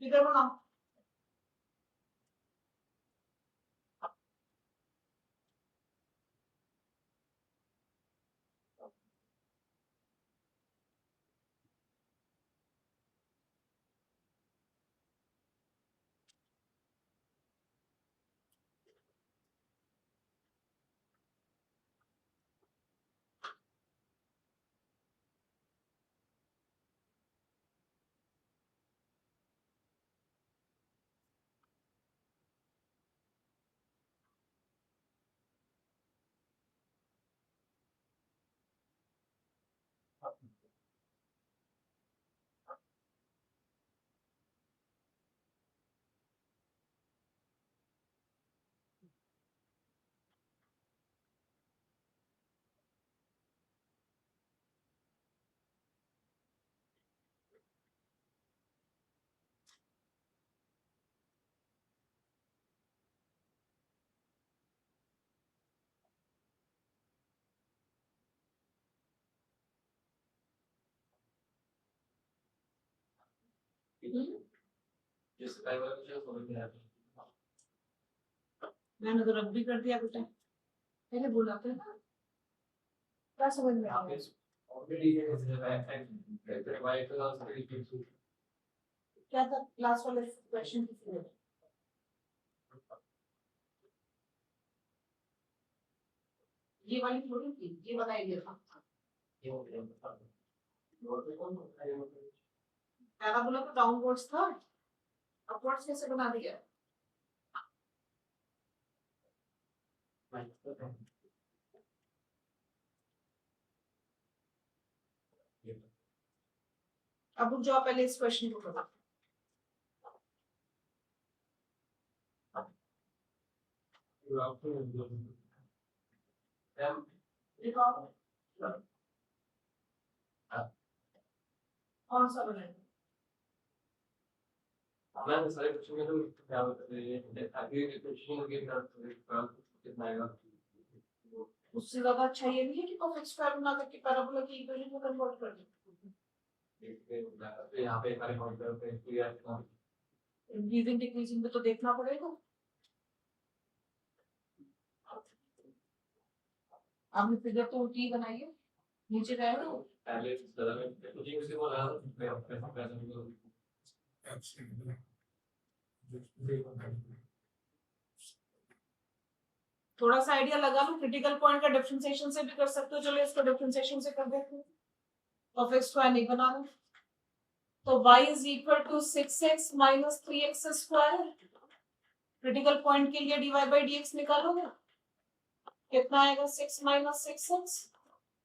Figure बनाओ। जिस time में मुझे समझ नहीं आता मैंने तो रब भी कर दिया बेटा, मैंने बोला था ना, क्या समझ में यहाँ आया? पे ऑलरेडी ये है वाई क्लास 3 क्या था क्लास वाले क्वेश्चन की फिगर? ये वाली थोड़ी थी, ये वाला आइडिया था। ये हो गया और भी कौन है पैराबोला तो डाउनवर्ड्स था, अपवर्ड्स कैसे बना दिया? अब रुक जाओ, पहले इस क्वेश्चन को करो। दिखाओ कौन सा बनाएगा? मैं सारे क्वेश्चन में तो क्या होता है आगे के क्वेश्चन के कितना आएगा उससे ज्यादा अच्छा ये नहीं है कि परफेक्ट स्क्वायर बना करके पैराबोला की इक्वेशन को कन्वर्ट कर दे। यहाँ पे हमारे काउंटर पे क्लियर इंक्रीजिंग डिक्रीजिंग में तो देखना पड़ेगा। आपने फिगर तो उल्टी बनाई है, नीचे जाएगा। पहले ज़्यादा में मुझे उसी को लगा पैसा पैसा थोड़ा सा आइडिया लगा लो, क्रिटिकल पॉइंट का डिफरेंशिएशन से भी कर सकते हो। चलो इसको डिफरेंशिएशन से कर देते हैं, परफेक्ट स्क्वायर नहीं बना रहे तो y is equal to 6x minus 3x square. Critical point के लिए dy by dx निकालोगे, कितना आएगा? 6 minus 6x,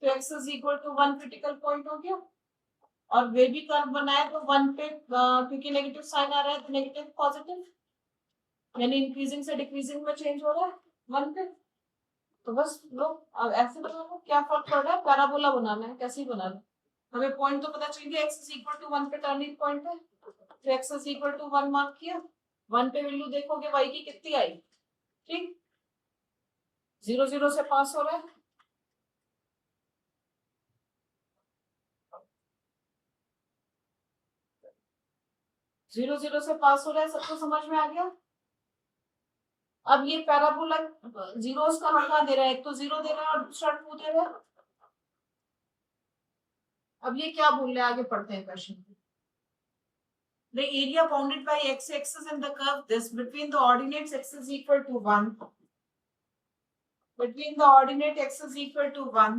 तो x is equal to 1 critical point हो गया। और वे भी कर्व बनाए तो 1 पे, क्योंकि नेगेटिव साइन आ रहा है तो नेगेटिव पॉजिटिव, यानी इंक्रीजिंग से डिक्रीजिंग में चेंज हो रहा है 1 पे। तो बस लो, अब ऐसे बना लो, क्या फर्क पड़ रहा है? पैराबोला बनाना है, कैसे ही बनाना है? हमें पॉइंट तो पता चाहिए, x is equal to 1 पे टर्निंग पॉइंट है, तो x is equal to 1 mark किया, 1 पे वैल्यू देखोगे y की कितनी आई, ठीक, 0 0 से पास हो रहा है। जीरो जीरो से पास हो रहा है, सबको समझ में आ गया? अब ये पैराबोला जीरोस का हटा दे रहा है, एक तो 0 दे रहा है और दूसरा 2 दे रहा है। अब ये क्या बोल रहे हैं, आगे पढ़ते हैं question. The area bounded by x-axis in the curve this between the ordinates x is equal to 1, between the ordinate x is equal to 1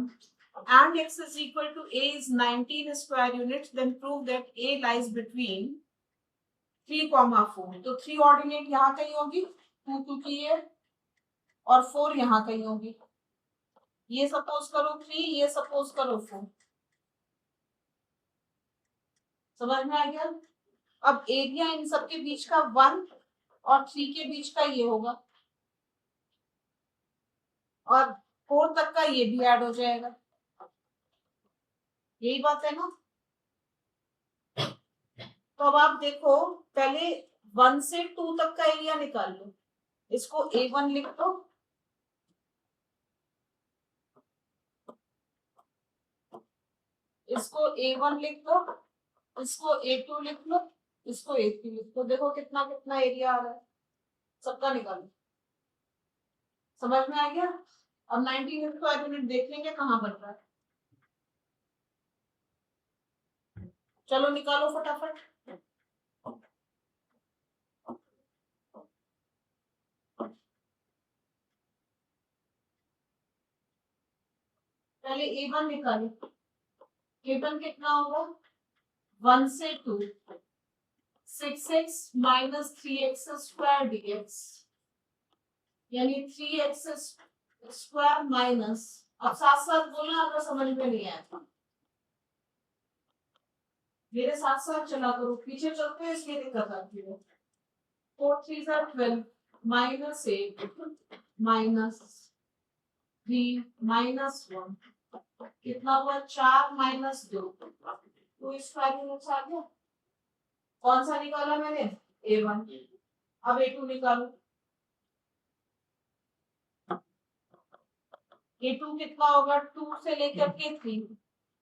and x is equal to a is 19 square units, then prove that a lies between 3, 4। तो 3 ordinate यहाँ कहीं होगी, 2 क्योंकि ये, और 4 यहाँ कहीं होगी। ये सपोज करो 3, ये सपोज करो 4। समझ में आ गया? अब एरिया इन सबके बीच का 1 और 3 के बीच का ये होगा, और 4 तक का ये भी ऐड हो जाएगा। यही बात है ना? तो अब आप देखो, पहले 1 से 2 तक का एरिया निकाल लो, इसको A1 लिख दो, इसको A1 लिख दो, इसको A2 लिख लो, इसको A3 लिख दो। देखो कितना कितना एरिया आ रहा है, सबका निकालो। समझ में आ गया? अब 19 स्क्वायर यूनिट देख लेंगे कहाँ बन रहा है। चलो निकालो फटाफट। पहले A1 निकालो। A1 कितना होगा? 1 से 2, 6x minus 3x square dx, यानी 3x स्क्वायर माइनस, अब साथ साथ बोलना अगर समझ में नहीं आया तो मेरे साथ साथ चला करो, पीछे चलते हैं इसलिए दिक्कत आती है। 4 3 12 माइनस 8 माइनस 3 माइनस 1 कितना हुआ? 4 माइनस 2, तो स्क्वायर यूनिट आ गया। कौन सा निकाला मैंने? A1। अब A2 निकालो। A2 कितना होगा? 2 से लेकर के 3,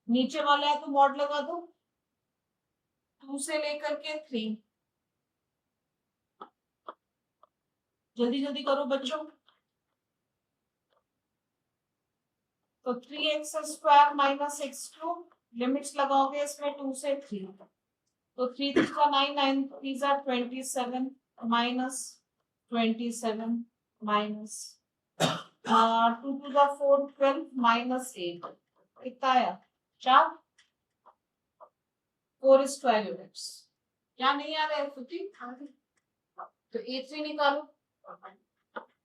नीचे वाला है तो मॉड लगा दो। 2 से लेकर के 3, जल्दी जल्दी करो बच्चों। तो 3x square minus x cube, limits लगाओगे इसमें 2 से 3, तो 3 3 का 9, 9 3 जा 27 minus 27 minus 2 to the 4 12 minus 8 कितना आया? 4। 4 स्क्वायर यूनिट्स। क्या नहीं आ रहा है? 50। तो A3 निकालो।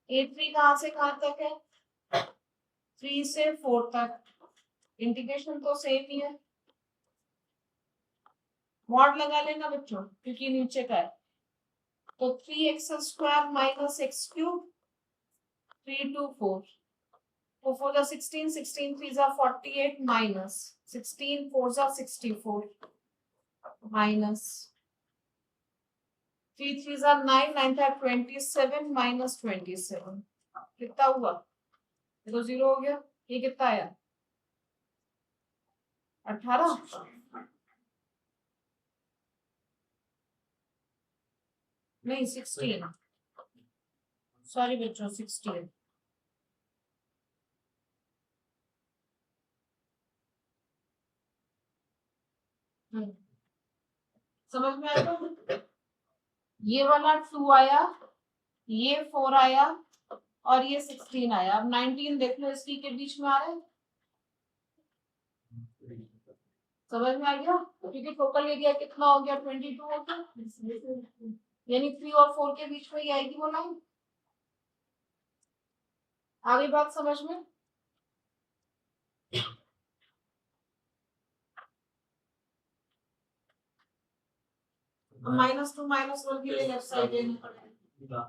A3 कहाँ से कहाँ तक है? 3 से 4 तक, इंटीग्रेशन तो सेम ही है, मॉड लगा लेना बच्चों क्योंकि नीचे का है। तो 3x square minus x cube, 3 2 4, तो 4 जा 16, 16 3 जा 48 माइनस 16 4 जा 64 माइनस 3 3 जा 9, 9 था 27 माइनस 27 कितना हुआ? ये तो 0 हो गया। ये कितना आया? 18। नहीं 16, सॉरी बच्चों 16। समझ में आया? ये वाला 2 आया, ये 4 आया और ये 16 आया। अब 19 देख लो इसकी के बीच में आ रहा है। समझ में आ गया? क्योंकि टोटल एरिया कितना हो गया? 22 हो गया, यानी 3 और 4 के बीच में ही आएगी वो लाइन। आगे बात समझ में? -2 -1 के लिए लेफ्ट साइड लेना पड़ेगा।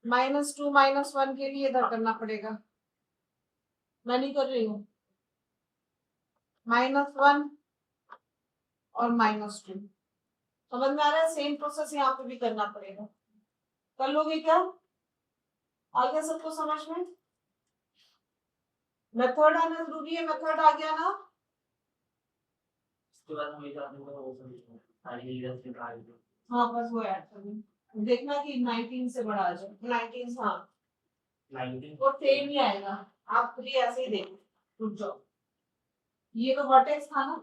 -2 -1 के लिए इधर करना पड़ेगा, मैं नहीं कर रही हूँ। -1 और -2 समझ में आ रहा है? सेम प्रोसेस यहाँ पे भी करना पड़ेगा। कर लोगे क्या? आ गया सबको समझ में? मेथड आना जरूरी है, मेथड आ गया ना? हाँ बस वो ऐड कर दूँ। देखना कि 19 से बड़ा आ जाए। 19, हाँ 19 वो सेम ही आएगा, आप खुद ही ऐसे ही देखो। रुक जाओ, ये तो वर्टेक्स था ना,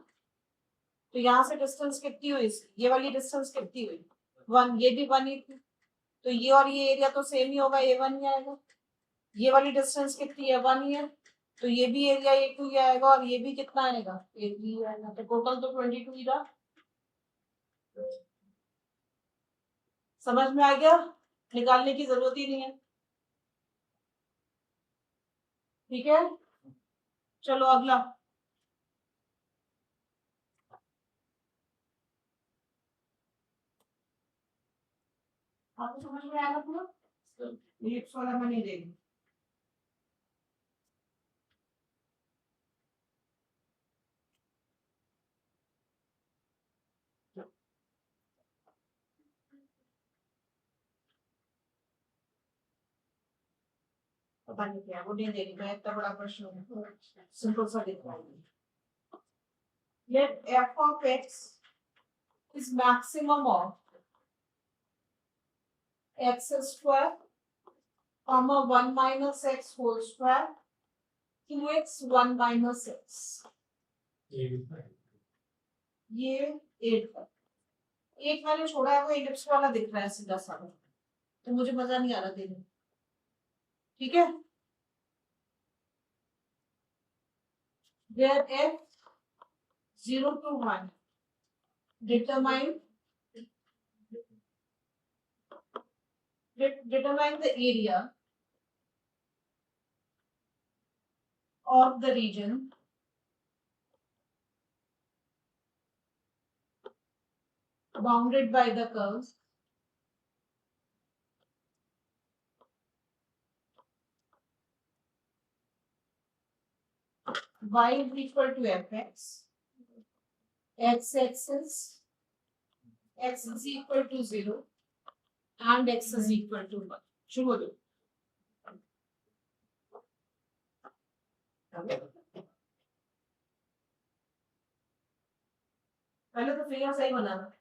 तो यहाँ से डिस्टेंस कितनी हुई? ये वाली डिस्टेंस कितनी हुई? 1। ये भी 1 ही थी, तो ये और ये एरिया तो सेम ही होगा, A1 ही आएगा। ये वाली डिस्टेंस कितनी है? 1 ही है, तो ये भी एरिया A2 ही आएगा और ये भी कितना आएगा? A3 आएगा। तो टोटल तो 22 ही रहा। समझ में आ गया? निकालने की जरूरत ही नहीं है। ठीक है, चलो अगला। आपको समझ में आया पूरा? ये वाला मैं नहीं देगी। पता नहीं क्या वो नहीं देगी मैं इतना बड़ा प्रश्न सिंपल सा दिख रहा है let f of x is maximum of x square comma 1 minus x whole square 2x 1 minus x ये 8 है एक मैंने छोड़ा है वो इलिप्स वाला दिख रहा है सीधा साधा तो मुझे मजा नहीं आ रहा देने ठीक है where f 0 to 1 determine the area of the region bounded by the curves y is equal to fx x-axis x is equal to 0 and x is equal to 1 शुरू हो जाओ पहले तो फिगर सही बनाना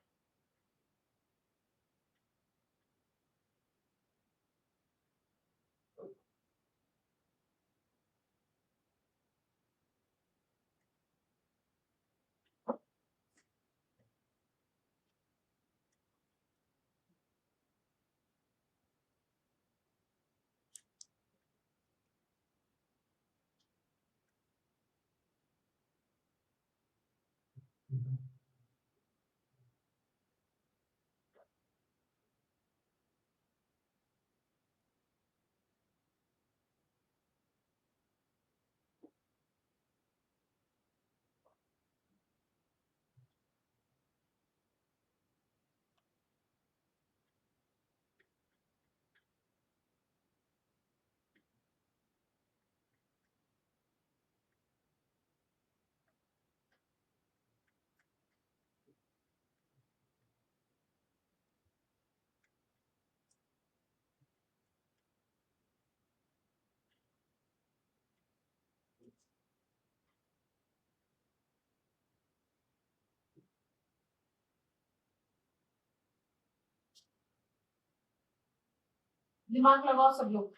दिमाग लगाओ सब लोग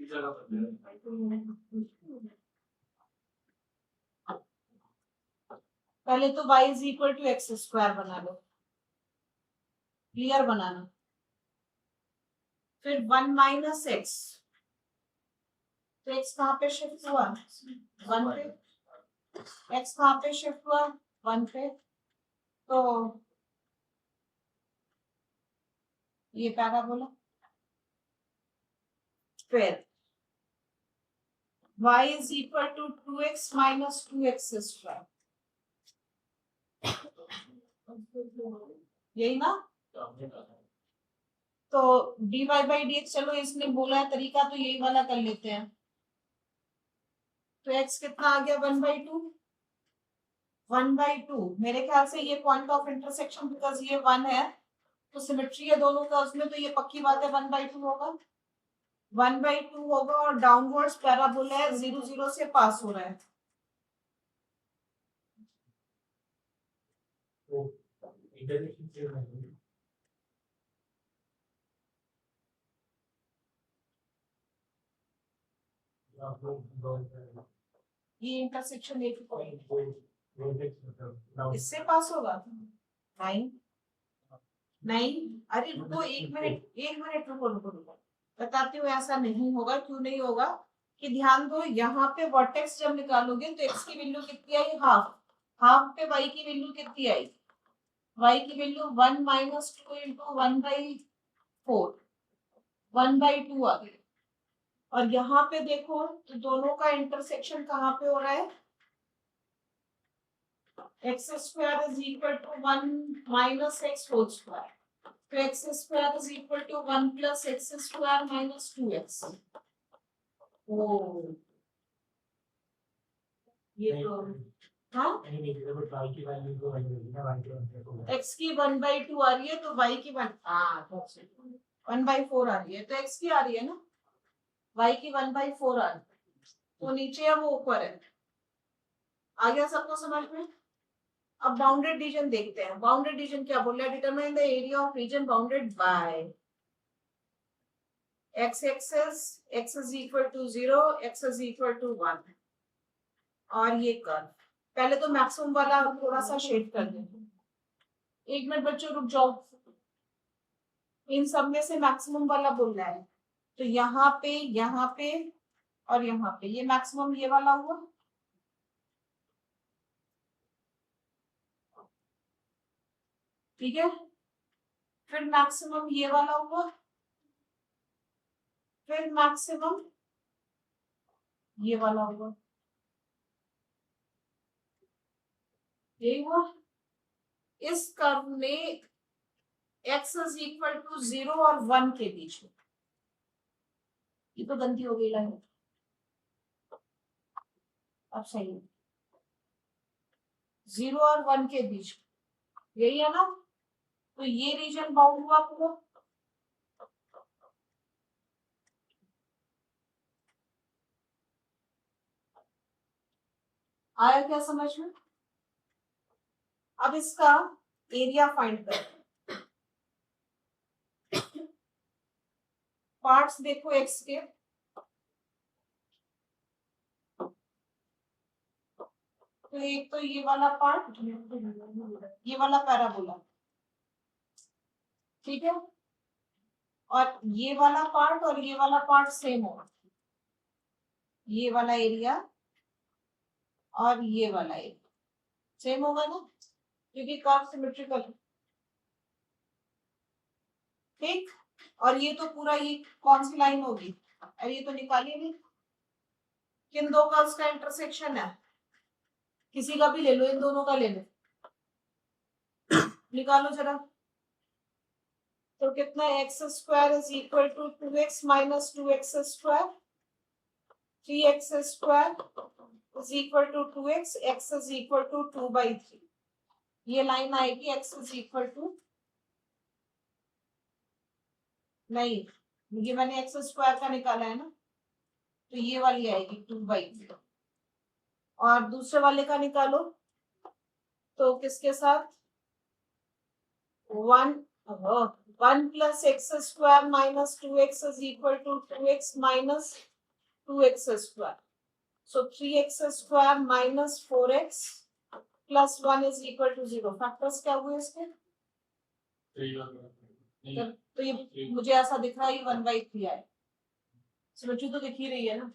इस जगह पर पहले तो y is equal to x square बना लो, क्लियर बनाना। फिर 1 माइनस एक्स, तो एक्स कहाँ पे शिफ्ट हुआ 1 पे, एक्स कहाँ पे शिफ्ट हुआ 1 पे, तो ये पैराबोला। फिर y is equal to 2x minus 2x square, यही ना। तो dy बाई डी एक्स, चलो इसने बोला है तरीका तो यही वाला कर लेते हैं। तो x कितना आ गया 1/2, 1/2। मेरे ख्याल से ये पॉइंट ऑफ इंटरसेक्शन, बिकॉज ये 1 है तो सिमेट्री है दोनों का उसमें, तो ये पक्की बात है 1/2 होगा, 1/2 होगा। और डाउनवर्ड्स पैराबोला है, 0 0 से पास हो रहा है। इंटरसेक्शन से नहीं आप लोग ये इंटरसेक्शन एक पॉइंट प्रोजेक्ट इससे पास होगा 9 नहीं। अरे रुको एक मिनट, एक मिनट रुको रुको रुको, बताती हूँ ऐसा नहीं होगा। क्यों नहीं होगा कि ध्यान दो, यहाँ पे वर्टेक्स जब निकालोगे तो एक्स की वैल्यू कितनी आई हाफ, हाफ पे वाई की वैल्यू कितनी आई, वाई की वैल्यू 1 माइनस 2 इंटू 1/4, 1/2 आ गई। और यहाँ पे देखो तो दोनों का इंटरसेक्शन कहाँ पे हो रहा है, x square is equal to 1 minus X whole square, तो x square is equal to 1 plus x square minus 2x। ओ ये तो हाँ, x की 1/2 आ रही है तो y की 1/4 आ रही है, तो x की आ रही है ना, y की 1/4 आ रही है, तो नीचे है वो ऊपर है। आ गया सबको समझ में। अब बाउंडेड रीजन देखते हैं। बाउंडेड रीजन क्या बोल रहा है, determine the area of region bounded by x axis, x is equal to 0, x is equal to 1, और ये कर्व। पहले तो मैक्सिमम वाला थोड़ा सा शेड कर दें। एक मिनट बच्चों रुक जाओ, इन सब में से मैक्सिमम वाला बोल रहा है, तो यहाँ पे और यहाँ पे ये मैक्सिमम ये वाला हुआ, ठीक है। फिर मैक्सिमम ये वाला हुआ, फिर मैक्सिमम ये वाला हुआ, यही हुआ। इस कर्व में x इज इक्वल टू 0 और 1 के बीच में, ये तो गंदी हो गई लाइन, अब सही है, 0 और 1 के बीच, यही है ना। तो ये रीजन बाउंड हुआ पूरा। आया क्या समझ में। अब इसका एरिया फाइंड कर, पार्ट्स देखो एक्स के, तो एक तो ये वाला पार्ट, ये वाला पैराबोला, ठीक है। और ये वाला पार्ट और ये वाला पार्ट सेम होगा, ये वाला एरिया और ये वाला एरिया सेम होगा ना, क्योंकि कर्व सिमेट्रिकल है, ठीक। और ये तो पूरा, ये कौन सी लाइन होगी, अरे ये तो निकालिए नहीं, किन दो कर्व्स का इंटरसेक्शन है, किसी का भी ले लो, इन दोनों का ले लो, निकालो जरा। तो कितना, x square is equal to 2x minus 2x square, 3x square is equal to 2x, x is equal to 2/3। ये लाइन आएगी x इज इक्वल टू, नहीं ये मैंने एक्स स्क्वायर का निकाला है ना, तो ये वाली आएगी 2/3। और दूसरे वाले का निकालो, तो किसके साथ 1 plus x square minus 2x is equal to 2x minus 2x square. So 3x square minus 4x plus 1 is equal to 0. Factors क्या हुए इसके? तो ये मुझे ऐसा दिख रहा है 1/3 है. समझो तो दिख ही रही है ना.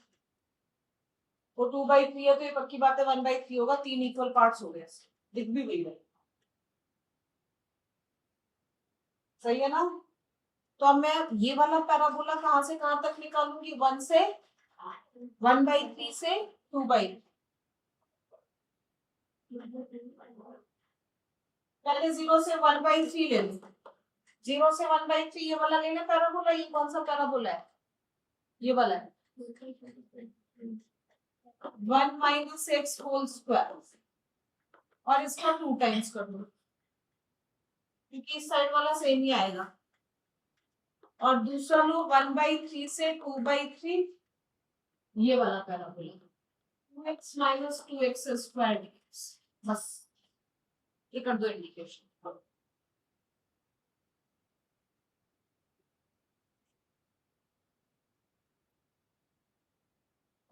वो 2/3 है तो ये पक्की बात है 1/3 होगा. 3 इक्वल पार्ट्स हो गए. दिख भी गई है. सही है ना. तो अब मैं ये वाला पैराबोला कहां से कहां तक निकालूंगी? 1 से 1/3 से 2/3. पहले 0 से 1/3 ले लो. 0 से 1/3 ये वाला लेना पैराबोला. ये कौन सा पैराबोला है? ये वाला है 1 माइनस एक्स होल स्क्वायर. और इसका 2 टाइम्स कर दो क्योंकि इस साइड वाला सेम ही आएगा. और दूसरा लो 1/3 से 2/3. ये वाला parabola 2x minus 2x square dx. बस ये कर दो इंडिकेशन.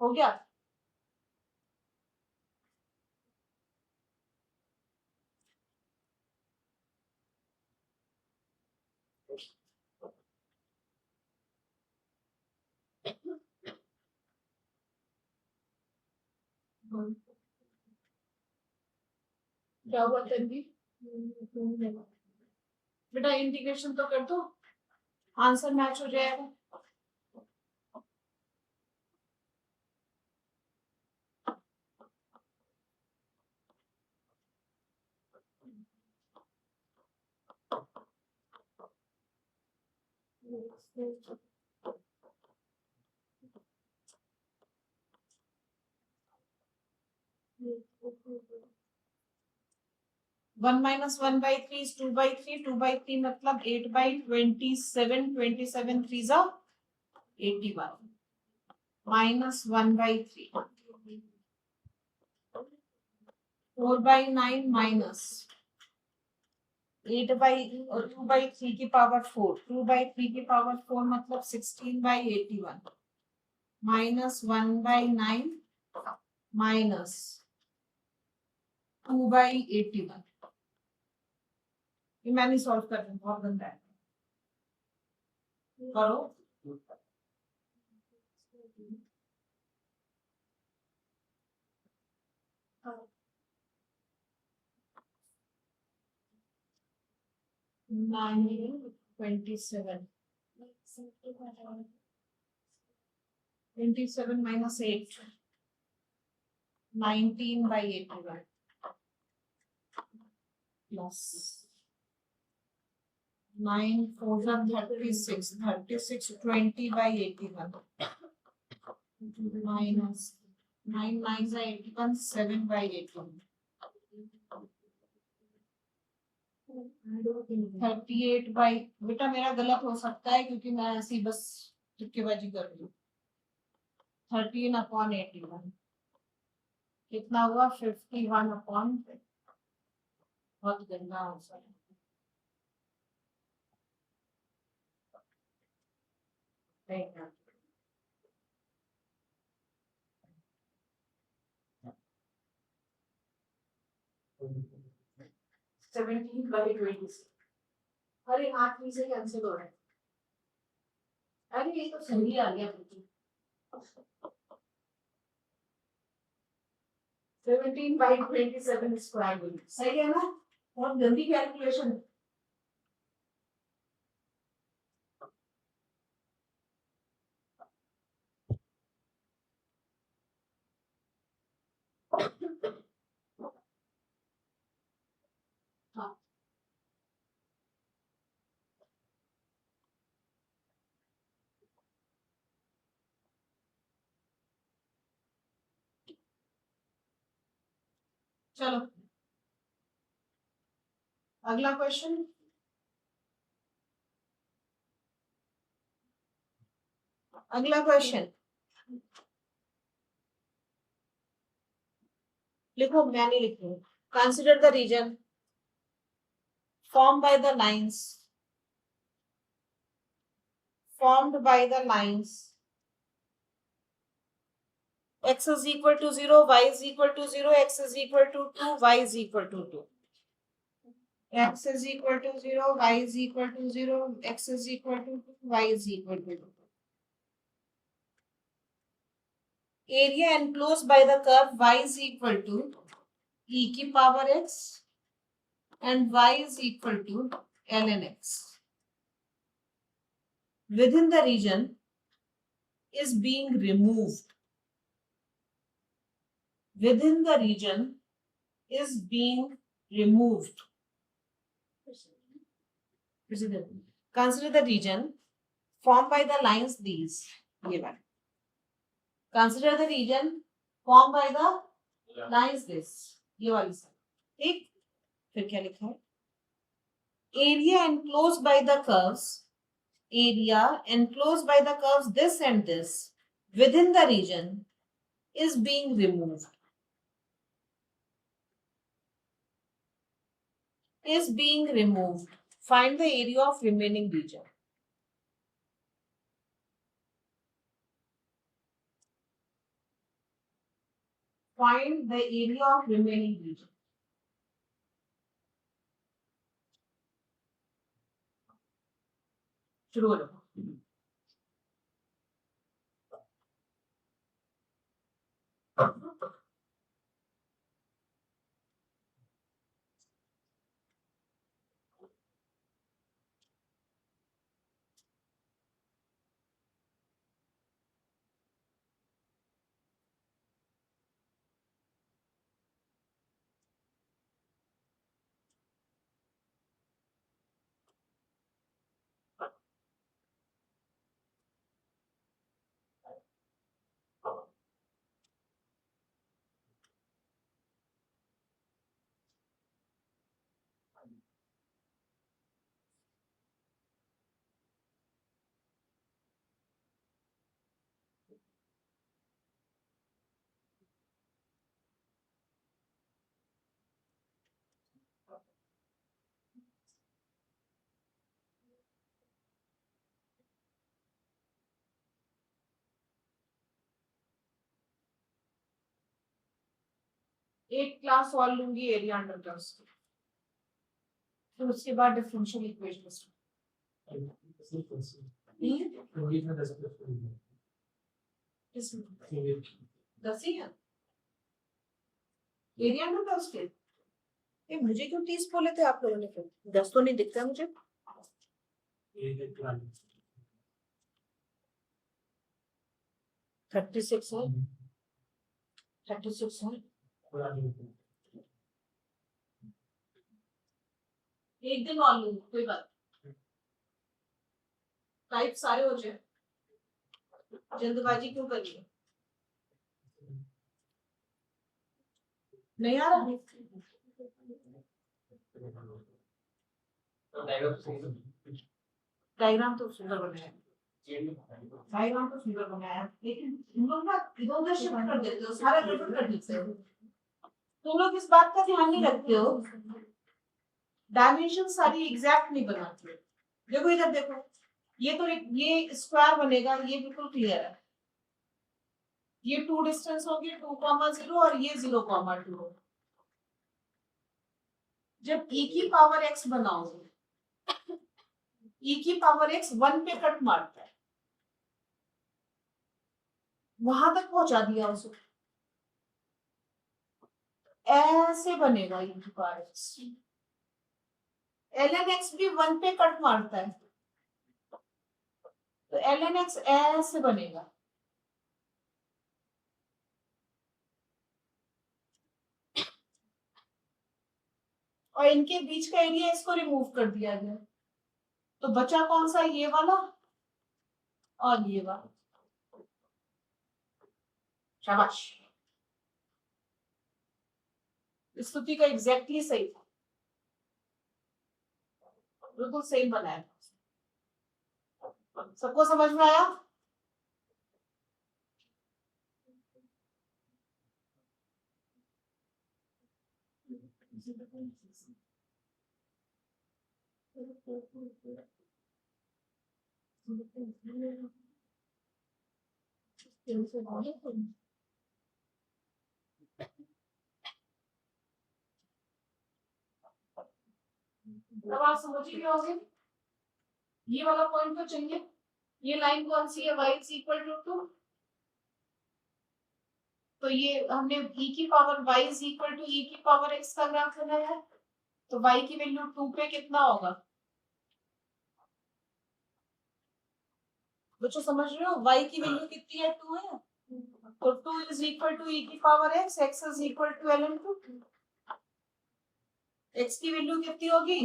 हो गया. क्या हुआ तन्वी? बेटा इंटीग्रेशन तो कर दो. आंसर मैच हो जाएगा. One minus 1/3 is 2/3. 2/3 मतलब 8/27. 27 3 जा 81 minus 1/3. 4/9 minus 2/3 की पावर 4. 2/3 की पावर 4 मतलब 16/81 minus 1/9 minus 2/81. ये मैंने सॉल्व कर दिया. बहुत गंदा है. करो. Nine 27. 27 minus 8. 19/81 plus 9 4 are 36. 36 20/81 minus 9 9s are 81. 7/81. 38 by. बेटा मेरा गलत हो सकता है क्योंकि मैं ऐसी बस तुक्केबाजी कर रही हूँ. 13/81 कितना हुआ? 51/. बहुत गंदा आंसर है. नहीं. 17/26. अरे 8 में से कैंसिल हो रहा है. अरे ये तो सही आ गया. 17/27 स्क्वायर. सही है ना. बहुत गंदी कैलकुलेशन. हाँ. चलो अगला क्वेश्चन. अगला क्वेश्चन लिखो. मैं नहीं लिख रही. Consider the region formed by the lines x is equal to 0, y is equal to 0, x is equal to 2, y is equal to 2. X is equal to 0, y is equal to 0, x is equal to 2, y is equal to 2. Area enclosed by the curve y is equal to e की power x and y is equal to ln x. Within the region is being removed. Within the region is being removed. Consider the region formed by the lines these. ये वाला. Consider the region formed by the lines this. ये वाली सब. ठीक. फिर क्या लिखा है? Area enclosed by the curves. Area enclosed by the curves this and this within the region is being removed. Is being removed. Find the area of remaining region. Find the area of remaining region. शुरू हो जाओ. एक class solve लूंगी area under class की. फिर उसके बाद differential equation. दस ही है एरिया अंडर क्लास के. ये मुझे क्यों 30 बोले थे आप लोगों ने? क्यों 10 तो नहीं दिखता मुझे. 36 है. 36 है. एक दिन और लूंगी कोई बात. टाइप सारे हो जाए. जल्दबाजी क्यों करिए? नहीं आ रहा. डायग्राम तो सुंदर बनाया. डायग्राम तो सुंदर बनाया लेकिन तुम लोग ना इधर उधर शिफ्ट कर देते हो. सारा गड़बड़ कर देते हो. तुम लोग इस बात का ध्यान नहीं रखते हो. डायमेंशन सारी एग्जैक्ट नहीं बनाते. देखो इधर देखो. ये तो ये स्क्वायर बनेगा. ये बिल्कुल क्लियर है. ये 2 डिस्टेंस हो गए 2,0 और ये 0,2. जब e की पावर x बनाओगे e की पावर x 1 पे कट मारता है. वहां तक पहुंचा दिया उसको. ऐसे बनेगा e की पावर x. ln x भी 1 पे कट मारता है तो ln x ऐसे बनेगा. और इनके बीच का एरिया इसको रिमूव कर दिया गया तो बचा कौन सा? ये वाला और ये वाला. शाबाश. स्तुति का एग्जैक्टली सही था. बिल्कुल सही बनाया. सबको समझ में आया? अब आप समझ ही होंगे, ये वाला पॉइंट तो चाहिए। ये लाइन कौन सी है, y इज इक्वल टू 2, तो ये हमने e की power y is equal to e की पावर x का ग्राफ बनाया है, तो y की वैल्यू 2 पे कितना होगा बच्चों, समझ रहे हो, y की वैल्यू कितनी है, 2 है, तो 2 इज इक्वल टू e की power x, x is equal to ln 2, x की वैल्यू कितनी होगी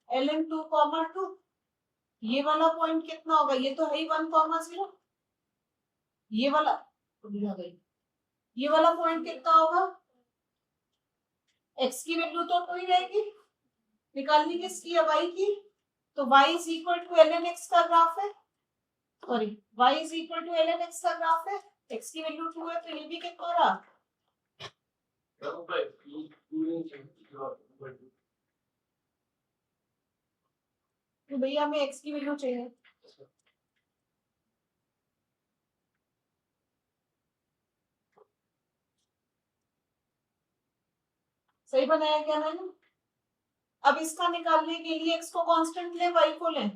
ln 2 कॉमा 2, ये वाला पॉइंट कितना होगा, ये तो है ही 1 कॉमा 0, ये वाला ये वाला पॉइंट कितना होगा, x की वैल्यू तो 2 ही रहेगी, निकालनी किसकी है, y की, तो y is equal to ln x का ग्राफ है, sorry y is equal to ln x का ग्राफ है, x की वैल्यू 2 है, तो ये भी कितना रहा, तो भैया हमें x की वैल्यू चाहिए, सही बनाया क्या मैंने। अब इसका निकालने के लिए x को कांस्टेंट ले, y को लें,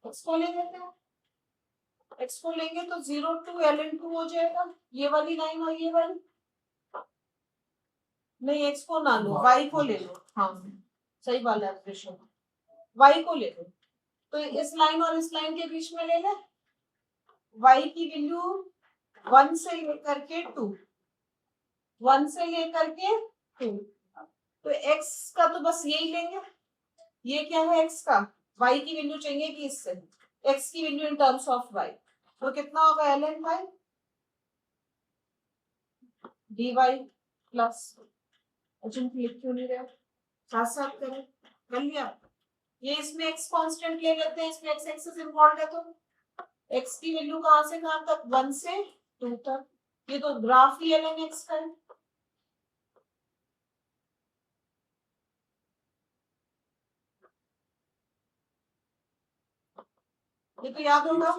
x को ले लेते हैं, x को लेंगे तो 0 टू ln 2 हो जाएगा, ये वाली लाइन और ये वाली, नहीं x को ना लो, y को ले लो, हाँ सही वाला ऑपरेशन, y को ले लो, तो इस लाइन और इस लाइन के बीच में ले ले, y की वैल्यू 1 से लेकर के 2, 1 से लेकर के 2, तो x का तो बस यही लेंगे, ये क्या है x का, y की वैल्यू चाहिए कि इससे x की value in terms of y, तो कितना होगा ln y dy plus, click क्यों नहीं रहे, साथ साथ करें, कर लिया, ये इसमें x कांस्टेंट ले लेते हैं, इसमें x एक्सिस इन्वॉल्व है, तो x की वैल्यू कहां से कहां तक, 1 से 2 तक, ये तो ग्राफ ही ln x का है, ये तो याद होगा,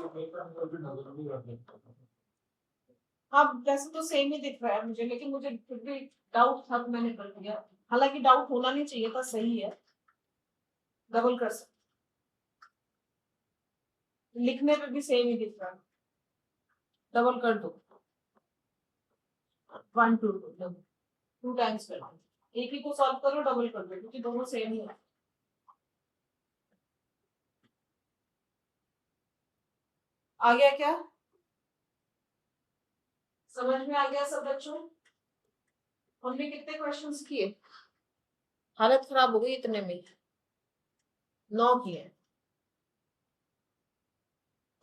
हाँ वैसे तो सेम ही दिख रहा है मुझे, लेकिन मुझे फिर भी डाउट था तो मैंने कर दिया, हालांकि डाउट होना नहीं चाहिए था, सही है, डबल कर सकते, लिखने पे भी सेम ही दिख रहा है, डबल कर दो, 1 2 2 टाइम्स कर दो, एक ही को सॉल्व करो, डबल कर दो, क्योंकि दोनों सेम ही है, आ गया क्या, समझ में आ गया सब बच्चों, हमने कितने क्वेश्चंस किए, हालत खराब हो गई इतने में, 9 किए,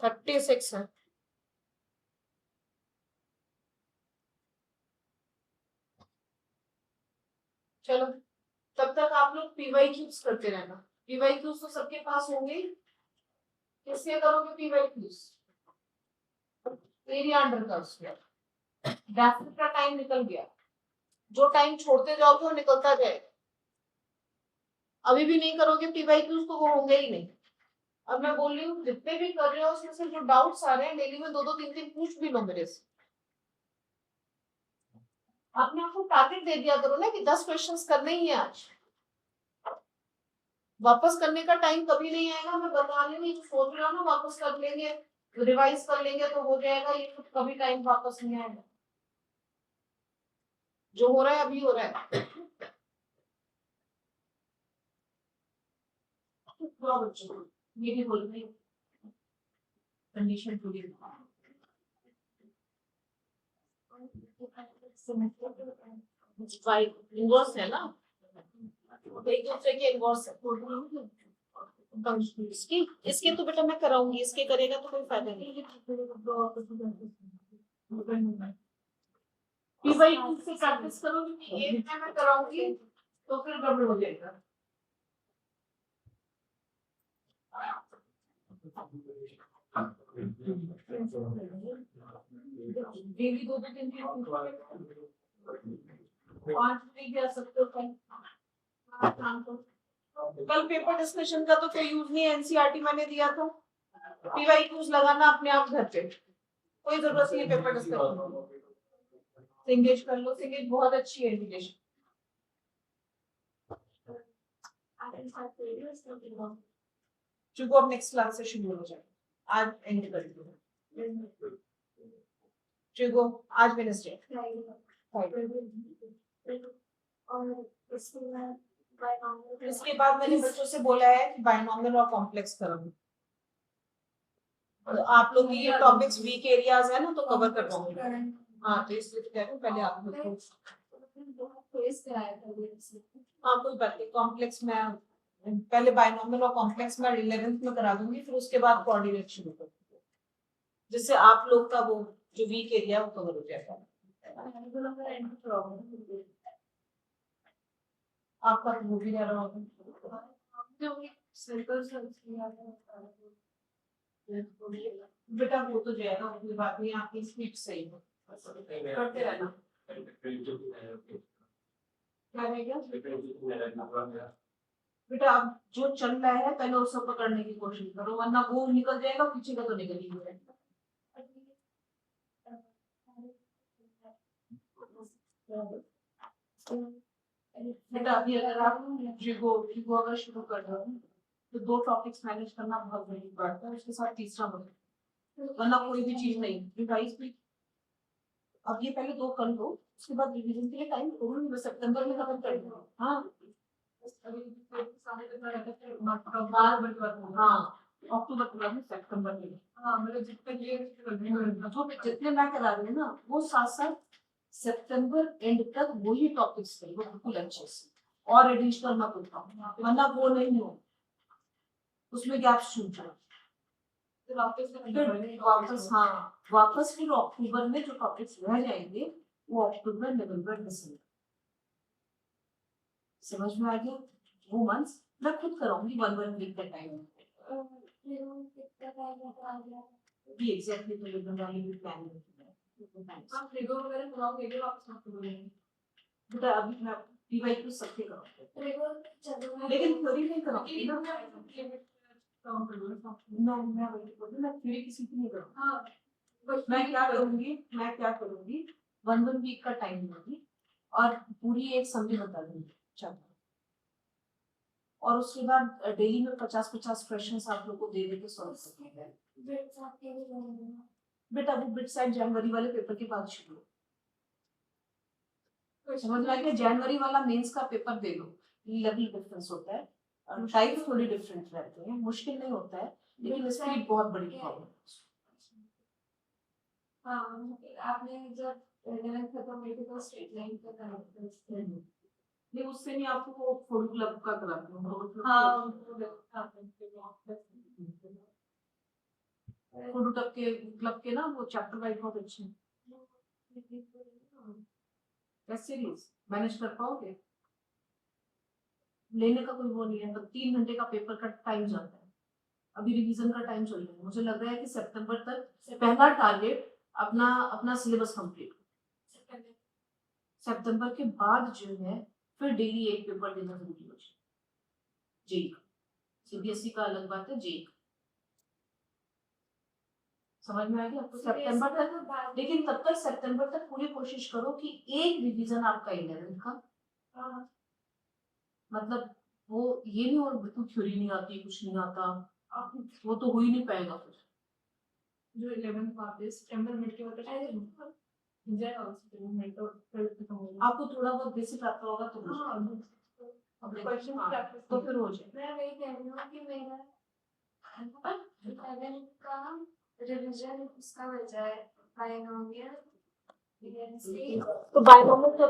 36 है, चलो तब तक आप लोग पीवाई क्यूज करते रहना, पीवाई क्यूज तो सबके पास होंगे, किससे करोगे पीवाई क्यूज, एरिया अंडर का स्क्वायर, डेफिनेट का टाइम निकल गया, जो टाइम छोड़ते जाओगे वो निकलता जाएगा, अभी भी नहीं करोगे पीवाई क्यूज तो वो होंगे ही नहीं, अब मैं बोल रही हूँ जितने भी कर रहे हो उसमें से जो डाउट्स आ रहे हैं डेली में 2 2 3 3 पूछ भी लो मेरे से, आपने आपको टारगेट दे दिया करो ना कि 10 क्वेश्चंस करने ही है आज, वापस करने का टाइम कभी नहीं आएगा, मैं बता रही हूँ, सोच रहा हूँ ना वापस कर लेंगे, रिवाइज कर लेंगे तो हो जाएगा, ये तो कभी टाइम वापस नहीं आएगा, जो हो रहा है अभी हो रहा है, बच्चों ये भी बोल रही कंडीशन पूरी, इनवर्स है ना, एक दूसरे के इनवर्स है, इसके तो बेटा मैं कराऊंगी, इसके करेगा तो कोई फायदा नहीं, पीवाई से प्रैक्टिस करोगे, ये मैं कराऊंगी तो फिर गड़बड़ हो जाएगा, डेली 2 2 3 3 5 भी आ सकते हो कल पेपर डिस्कशन का तो कोई यूज नहीं है, एनसीईआरटी मैंने दिया था, पीवाई क्यूज लगाना अपने आप घर पे, कोई जरूरत नहीं है पेपर डिस्कशन, सिंगेज कर लो, सिंगेज बहुत अच्छी है एजुकेशन, चुको अब नेक्स्ट क्लास से शुरू हो जाए, आज एंड कर दो। चुको आज वेडनेसडे इसके बाद मैंने बच्चों से बोला है कि बायनॉमिनल और कॉम्प्लेक्स करूंगी। तो आप लोग की ये टॉपिक्स वीक एरियाज है ना, तो कवर कर पाऊंगी। हाँ तो इसलिए तो कह रही हूँ पहले आप लोग हाँ कोई बात नहीं, कॉम्प्लेक्स में पहले बायनॉमिनल और कॉम्प्लेक्स में 11th में करा दूंगी, फिर उसके बाद कोऑर्डिनेट शुरू कर दूंगी, जिससे आप लोग का वो जो वीक एरिया वो कवर हो जाएगा। आपका वो भी रह रहा होगा बेटा, वो तो जाएगा, कोई बात नहीं, आपकी स्पीड सही हो, करते रहना। क्या रहेगा बेटा, अब जो चल रहा है पहले उसको पकड़ने की कोशिश करो, वरना वो निकल जाएगा, पीछे का तो निकल ही जाएगा। बेटा अभी अगर आप जिगो अगर शुरू कर रहे हो तो 2 टॉपिक्स मैनेज करना बहुत बड़ी बात है, उसके साथ तीसरा बने, वरना कोई भी चीज नहीं रिवाइज भी। अब ये पहले 2 कर लो, उसके बाद रिवीजन के लिए टाइम करूंगी, सितंबर में खत्म कर दूंगा। हाँ हाँ अक्टूबर के बाद में सितंबर में, हाँ मतलब जितने मैं करा रही हूँ ना वो साथ साथ सितंबर एंड तक वही टॉपिक्स थे, वो बिल्कुल अच्छे से, और एडिशनल मत उठाओ, वरना वो नहीं हो, उसमें गैप छूट जाए। वापस हाँ वापस फिर अक्टूबर में जो टॉपिक्स रह जाएंगे वो अक्टूबर नवंबर दिसंबर, समझ में आ गया? वो मंथ्स मैं खुद कराऊंगी 1 वीक का टाइम भी एग्जैक्टली, तो लेकर वाली भी प्लान बेटा। अभी मैं रिवाइज तो सबके कराऊंगी, लेकिन थ्योरी नहीं कराऊंगी ना, मैं वही बोल रही हूँ, मैं थ्योरी किसी की नहीं करूँगी। मैं क्या करूँगी 1 वीक का टाइम दूंगी और पूरी एक समरी बता दूंगी चलो, और उसके बाद डेली में 50-50 क्वेश्चंस आप लोग को दे दे के सॉल्व करने हैं। बेटा वो बिट साइड जनवरी वाले पेपर के बाद शुरू, समझ में आ गया? जनवरी वाला मेंस का पेपर दे लो, लेवल डिफरेंस होता है, टाइप थोड़ी डिफरेंट रहते हैं, मुश्किल नहीं होता है, लेकिन स्पीड बहुत बड़ी प्रॉब्लम है। हाँ आपने जब 11th खत्म हुई थी तो स्ट्रेट लाइन का करा नहीं, उससे नहीं, आपको वो फोटो क्लब का कराती हूँ। हाँ फोटो क्लब के ना वो चैप्टर वाइज बहुत अच्छे हैं। सीरीज मैनेज कर पाओगे? लेने का कोई वो नहीं है, तो 3 घंटे का पेपर का टाइम जाता है, अभी रिवीजन का टाइम चल रहा है, मुझे लग रहा है कि सितंबर तक पहला टारगेट अपना अपना सिलेबस कंप्लीट, सितंबर के बाद जो है फिर डेली एक पेपर देना जरूरी हो जाए, जेई का, सीबीएसई का अलग बात है, जेई का, समझ में आ गया? तो सितंबर तक, लेकिन तब तक सितंबर तक पूरी कोशिश करो कि एक रिवीजन आपका 11th का, मतलब वो ये नहीं और बिल्कुल थ्योरी नहीं आती, कुछ नहीं आता, वो तो हो ही नहीं पाएगा फिर। जो 11th वापस सितंबर मिड के बाद आपको थोड़ा बहुत बेसिक आता होगा तो क्वेश्चन प्रैक्टिस तो फिर हो जाए। मैं वही कह रही हूँ कि मेरा 11th का रिवीजन उसका बचा है बायनोमियल, तो बायनोमियल तो